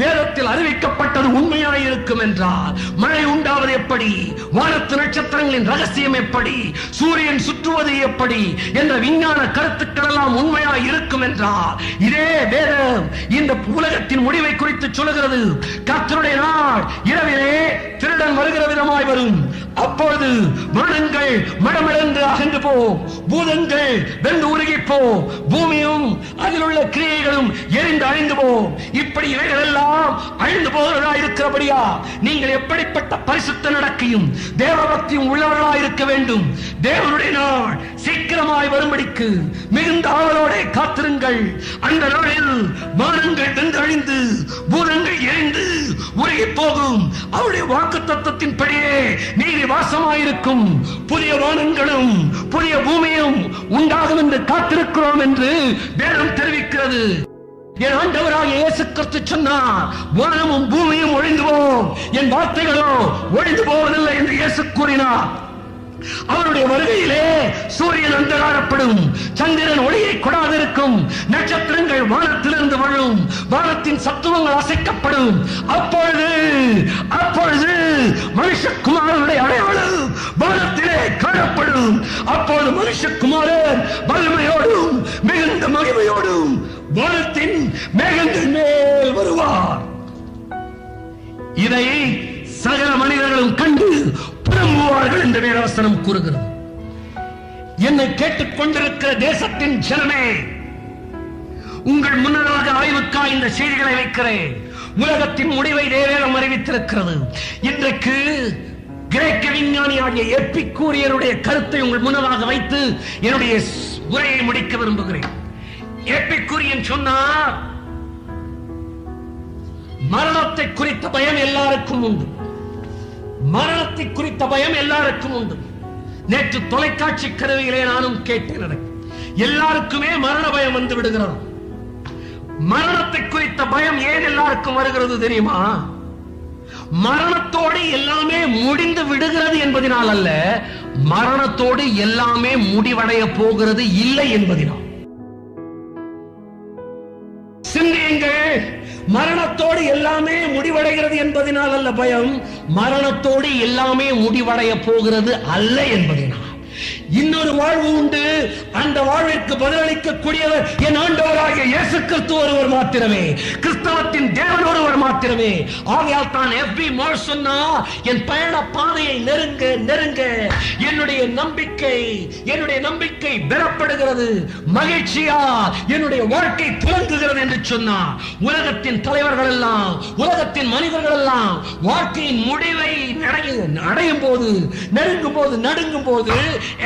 வேதத்தில் அறிவிக்கப்பட்டது உண்மையாக இருக்கும் என்றால், மழை உண்டாவது எப்படி, வானத்து நட்சத்திரங்களின் ரகசியம் எப்படி, சூரியன் சுற்றுவது எப்படி என்ற விஞ்ஞான கருத்துக்கள் எல்லாம் உண்மையாக இருக்கும் என்றால், இதே வேதம் இந்த உலகத்தின் முடிவை குறித்து சொல்லுகிறது. கர்த்தருடைய நாள் இரவிலே திருடன் வருகிற விதமாய் வரும். அப்பொழுது வானங்கள் மடமடந்து அகன்று போ, பூதங்கள் வெந்து உருகி போ, பூமியும் அதில் உள்ள கிரியைகளும் எரிந்து அழிந்து போ. இப்படி இவைகள் எல்லாம் அழிந்து போகிறதா இருக்கிறபடியா நீங்கள் எப்படிப்பட்ட பரிசுத்த நடக்கையும் தேவபக்தியும் உள்ளவர்களாக இருக்க வேண்டும். தேவனுடைய நாள் சீக்கிரமாய் வரும்படிக்கு மிகுந்த ஆவலோட காத்திருங்கள். அந்த நாளில் வானங்கள் வெந்து அழிந்து பூதங்கள் எரிந்து உருகி போகும். அவருடைய வாக்கு தத்தத்தின் படியே நீதி வாசமாயிருக்கும். புதிய வானங்களும் புதிய பூமியும் உண்டாகும் என்று காத்திருக்கிறோம் என்று வேதம் தெரிவிக்கிறது. என் ஆண்டவராக இயேசு கிறிஸ்து சொன்னார், வானமும் பூமியும் ஒழிந்து போம், என் வார்த்தைகளோ ஒழிந்து போவதில்லை என்று இயேசு கூறினார். அவருடைய வருகையிலே சூரியன் அந்தகாரப்படும், சந்திரன் ஒளியை கொடாதிருக்கும், நட்சத்திரங்கள் வானத்திலிருந்து விழும், வானத்தின் சத்துவங்கள் அசைக்கப்படும். அப்பொழுது மனுஷகுமாரனுடைய அடையாளம் வானத்திலே காணப்படும். அப்பொழுது மனுஷகுமாரன் வல்லமையோடும் மிகுந்த மகிமையோடும் வானத்தின் மேகங்கள் மேல் வருவார். இதை சகல மனிதர்களும் கண்டு புலம்புவார்கள் என்று வேதவசனம் கூறுகிறது. என்னை கேட்டுக் கொண்டிருக்கிற தேசத்தின் ஜனமே, உங்கள் முன்னதாக ஆய்வுக்காக இந்த செய்திகளை வைக்கிறேன். உலகத்தின் முடிவை வேதம் அறிவித்திருக்கிறது. இன்றைக்கு கிரேக்க விஞ்ஞானியாகிய எபிக்கூரியருடைய கருத்தை உங்கள் முன்னதாக வைத்து என்னுடைய உரையை முடிக்க விரும்புகிறேன். எபிக்கூரியன் சொன்னார், மரணத்தை குறித்த பயம் எல்லாருக்கும் உண்டு. மரணத்தை குறித்த பயம் எல்லாருக்கும் உண்டு. நேற்று தொலைக்காட்சி கருவியிலே நானும் கேட்டேன், எல்லாருக்குமே மரண பயம் வந்து விடுகிறது. மரணத்தை குறித்த பயம் ஏன் எல்லாருக்கும் வருகிறது தெரியுமா? மரணத்தோடு எல்லாமே முடிந்து விடுகிறது என்பதனால் அல்ல, மரணத்தோடு எல்லாமே முடிவடைய போகிறது இல்லை என்பதனால். சிந்தியுங்கள், மரணத்தோடு எல்லாமே முடிவடைகிறது என்பதனால் அல்ல பயம், மரணத்தோடு எல்லாமே முடிவடைய போகிறது அல்ல என்பதனால். இன்னொரு வாழ்வு உண்டு. அந்த வாழ்விற்கு பதிலளிக்கக்கூடியவர் என் ஆண்டவராகிய இயேசு கிறிஸ்து ஒருவர் மாத்திரமே, கிறிஸ்தவத்தின் தேவன் ஒருவர் மாத்திரமே. ஆகையால் தான் எஃப்.பி. மோர்ஸ் சொன்னா, என் பயண பாதையை நெருங்க நெருங்க என்னுடைய நம்பிக்கை பெறப்படுகிறது, மகிழ்ச்சியா என்னுடைய வாழ்க்கை துலங்குகிறது என்று சொன்னார். உலகத்தின் தலைவர்கள் எல்லாம், உலகத்தின் மனிதர்கள் எல்லாம் வாழ்க்கையின் முடிவை அடையும் போது, நெருங்கும் போது, நடுங்கும் போது,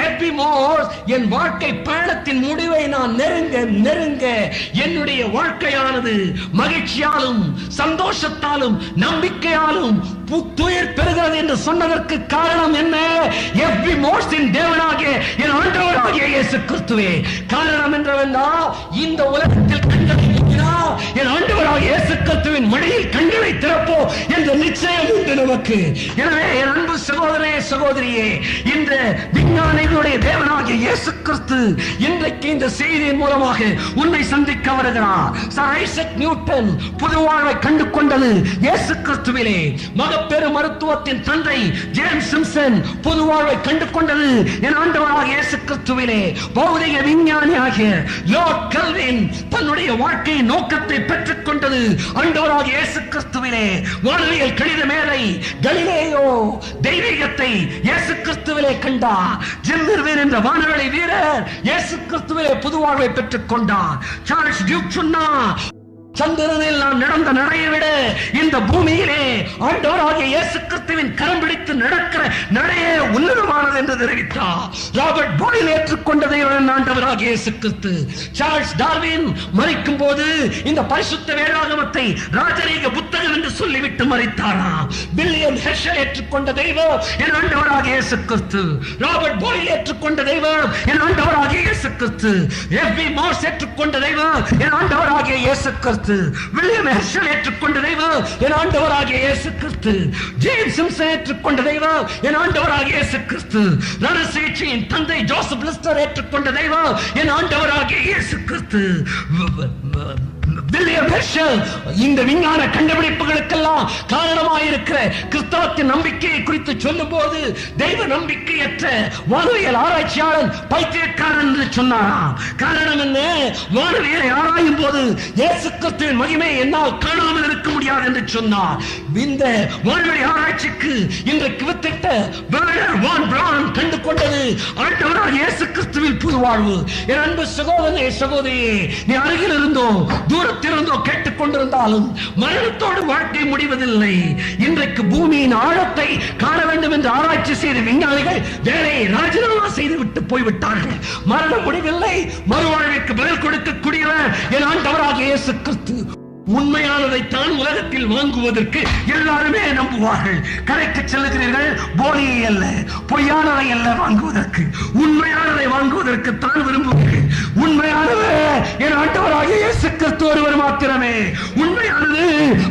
எஃப்.பி. மோர்ஸ் என் வாழ்க்கை பயணத்தின் முடிவை நான் நெருங்க நெருங்க என்னுடைய வாழ்க்கையானது மகிழ்ச்சியாலும் சந்தோஷத்தாலும் நம்பிக்கையாலும் புத்துயிர் பெறுகிறது என்று சொன்னதற்கு காரணம் என்ன? எஃப்.பி. மோர்ஸின் தேவனாகிய என் ஆண்டவராகிய இயேசு கிறிஸ்துவே. காரணம் என்றவென்றால், இந்த உலகத்தில் கண்களை மூடினால் என் ஆண்டவராகிய இயேசு கிறிஸ்துவின் மடியில் கண்களை திறப்போ என்ற நிச்சயம் உண்டு நமக்கு. எனவே என் அன்பு சகோதரே, சகோதரியே, இந்த விஞ்ஞானிகளுடைய தேவனாகிய இயேசு கிறிஸ்து இன்றைக்கு இந்த செய்தியின் மூலமாக உன்னை சந்திக்க வருகிறார். சர் ஐசக் நியூட்டன் புது வாழ்வை கண்டு கொண்டது இயேசு கிறிஸ்துவிலே. மகப்பேறு மருத்துவத்தின் தந்தை ஜேம்ஸ் சிம்சன் புது வாழ்வை கண்டு கொண்டது என் ஆண்டவராகிய இயேசு கிறிஸ்துவிலே. பௌதிக விஞ்ஞானியாகிய லார்ட் கெல்வின் தன்னுடைய வாழ்க்கையின் நோக்கத்தை பெற்றுக் கொண்டது ஆண்டவராகிய இயேசு கிறிஸ்துவிலே. வானவியல் கணித மேதை கலிலேயோ தெய்வீகத்தை இயேசு கிறிஸ்துவிலே கண்டார். ஜிம் இர்வின் என்ற வானவெளி வீரர் இயேசு கிறிஸ்துவிலே புது வாழ்வை பெற்றுக் கொண்டார். சார்ல்ஸ் டியூக் சொன்னார், சந்திரனில் நாம் நடந்த நடையை விட இந்த பூமியிலே ஆண்டவராகிய இயேசு கிறிஸ்துவின் கரம் பிடித்து நடக்கிற நடையே உன்னதமானது என்று தெரிவித்தார். ராபர்ட் பாயில் ஏற்றுக்கொண்டதை ஆண்டவராகிய இயேசு கிறிஸ்து. சார்ல்ஸ் டார்வின் மரிக்கும் போது இந்த பரிசுத்த வேதாகமத்தை ராஜரீக புத்தகம் என்று சொல்லிவிட்டு மரித்தாராம். வில்லியம் ஹெர்ஷல் ஏற்றுக்கொண்ட தெய்வம் என் ஆண்டவராகிய இயேசு கிறிஸ்து. ராபர்ட் பாயில் ஏற்றுக்கொண்ட தெய்வம் என் ஆண்டவராகிய இயேசு கிறிஸ்து. எஃப்.பி. மோர்ஸ் ஏற்றுக்கொண்ட தெய்வம் என் ஆண்டவராகிய இயேசு கிறிஸ்து. வில்லியம் ஹெர்ஷல் ஏற்றுக்கொண்ட தெய்வம் என் ஆண்டவராகிய இயேசு கிறிஸ்து. ஜேம்ஸ் சிம்சன் ஏற்றுக்கொண்ட தெய்வம் என் ஆண்டவராகிய இயேசு கிறிஸ்து. ரணசிகிச்சையின் தந்தை ஜோசப் லிஸ்டர் ஏற்றுக்கொண்ட தெய்வம் என் ஆண்டவராகிய இயேசு கிறிஸ்து. வில்லியம் ஹெர்ஷல் இந்த விஞ்ஞான கண்டுபிடிப்புகளுக்கெல்லாம் காரணமாயிருக்கிற கிறிஸ்தவத்தின் நம்பிக்கையை குறித்து சொல்லும் போது தெய்வ நம்பிக்கையற்ற வானவியல் ஆராய்ச்சியாளர் பைத்தியக்காரன் என்று சொன்னாராம். காரணம் என்ன? வானவியலை ஆராயும் போது இயேசு கிறிஸ்துவின் மகிமை என்னால் காணாமல் இருக்க முடியாது என்று சொன்னார். இந்த வானவியல் ஆராய்ச்சிக்கு இன்றைக்கு வித்திட்ட வெர்னர் வான் பிரான் கண்டு கொண்டது ஆண்டவராகிய இயேசு கிறிஸ்துவில் புது வாழ்வு. என் அன்பு சகோதரனே, சகோதரியே, நீ அருகில் இருந்தோ தூரத்திலிருந்தோ கேட்டுக் கொண்டிருந்தாலும் மரணத்தோடு வாழ்க்கை முடிவதில்லை. இன்றைக்கு பூமியின் ஆழத்தை காண வேண்டும் என்று ஆராய்ச்சி செய்த விஞ்ஞானிகள் வேலையை ராஜினாமா செய்துவிட்டு போய்விட்டார்கள். மரணம் முடிவில்லை, மறுவாழ்விற்கு பதில் கொடுக்கக்கூடியவர் என் ஆண்டவராகிய இயேசு கிறிஸ்து. உண்மையானதை தான் உலகத்தில் வாங்குவதற்கு எல்லாருமே நம்புவார்கள். கடைக்கு செல்லுகிறீர்கள், போலியை அல்ல, பொய்யானதை அல்ல வாங்குவதற்கு, உண்மையானதை வாங்குவதற்கு தான் விரும்புகிறீர்கள். உண்மையானது என் ஆண்டவராகிய இயேசு கிறிஸ்து ஒருவர் மாத்திரமே. உண்மையானது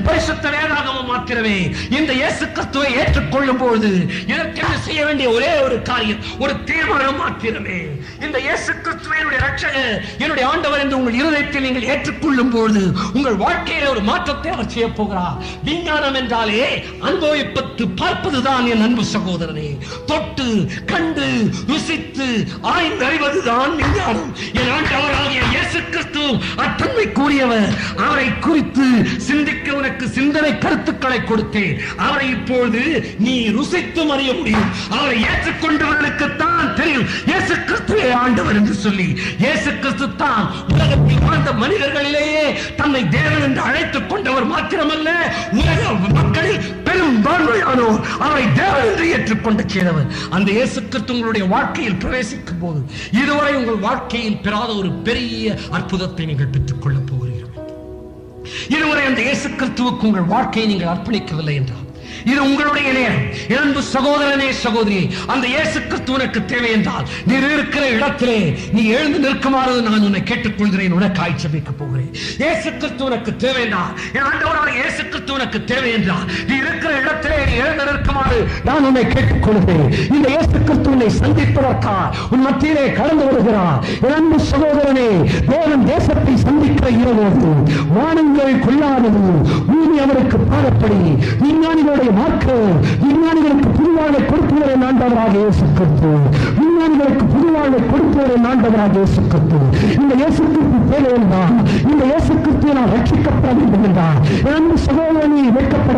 பரிசுத்த வேதாகமம் மாத்திரமே. இந்த இயேசு கிறிஸ்துவை ஏற்றுக்கொள்ளும் போது இதற்கென்று செய்ய வேண்டிய ஒரே ஒரு காரியம், ஒரு தீர்மானம் மாத்திரமே. இந்த இயேசு கிறிஸ்துவை என்னுடைய ரட்சகர், என்னுடைய ஆண்டவர் என்று உங்கள் இருதயத்தில் நீங்கள் ஏற்றுக்கொள்ளும் போது உங்கள் வாழ்க்கையில ஒரு மாற்றத்தை அவர் செய்ய போகிறார். விஞ்ஞானம் என்றாலே அனுபவிப்பது பார்ப்பதுதான் என் அன்பு சகோதரனே. தொட்டு கண்டு ருசித்து ஆய்ந்து அறிவதுதான் விஞ்ஞானம். என் ஆண்டவராகிய இயேசு கிறிஸ்து அத்தன்மை கூறியவர். அவரை குறித்து சிந்திக்க உனக்கு சிந்தனை கருத்துக்களை கொடுத்தேன். அவரை இப்பொழுது நீ ருசித்து அறிய முடியும். அவரை ஏற்றுக்கொண்டவர்களுக்குத்தான் தெரியும் இயேசு கிறிஸ்துவே ஆண்டவர் என்று சொல்லி. இயேசு கிறிஸ்து தான் உலகத்தில் வாழ்ந்த மனிதர்களிலேயே தன்னை தேவன் என்று அழைத்துக் கொண்டவர் மாத்திரமல்ல, உலக மக்களில் பெரும்பான்மையானோர் அவரை தேவன் என்று ஏற்றுக்கொண்டு செய்தவர். அந்த இயேசு கிறிஸ்து உங்களுடைய வாழ்க்கையில் பிரவேசிக்கும் போது இதுவரை உங்கள் வாழ்க்கையில் பெறாத ஒரு பெரிய அற்புதத்தை நீங்கள் பெற்றுக் கொள்ளப் போகிறீர்கள். இதுவரை அந்த இயேசு கிறிஸ்துவுக்கு உங்கள் வாழ்க்கையை நீங்கள் அர்ப்பணிக்கவில்லை என்றால் இது உங்களுடைய நேரம். இரண்டு சகோதரனே, சகோதரி, அந்த இயேசு கிறிஸ்து உனக்கு தேவை என்றால் நீ இருக்கிற இடத்திலே நீ எழுந்து நிற்குமாறு நான் உன்னை கேட்டுக்கொள்கிறேன். உனக்கு ஆய்ச்சபிக்க போகிறேன். இயேசு கிறிஸ்து உனக்கு தேவை என்றால், ஆண்டவராகிய இயேசு கிறிஸ்து உனக்கு தேவை என்றால் நீ இருக்கிற இடத்திலே நீ எழுந்து நிற்குமாறு நான் உன்னை கேட்டுக்கொள்கிறேன். இந்த இயேசு கிறிஸ்து உன்னை சந்திப்பதற்காக உன் மத்தியிலே கடந்து வருகிறார். இரண்டு சகோதரனே, தேவன் தேசத்தை சந்திக்கிற இரவு வானங்கள் கொள்ளாதது, பூமி அவருக்கு பாடப்படி விஞ்ஞானிகளுடைய மாற்று, விஞ்ஞானிகளுக்கு புதிய புதுவாழ்வை கொடுப்பவரை ஆண்டவராக இயேசு கிறிஸ்து. விஞ்ஞானிகளுக்கு புதுவாழ்வை கொடுப்பவரை ஆண்டவராக இயேசு கிறிஸ்து. இந்த இயேசு கிறிஸ்து தேவையில்தான். இந்த இயேசு கிறிஸ்துவை நான் ரட்சிக்கப்பட வேண்டும் என்றார். சகோதரனை வெட்கப்பட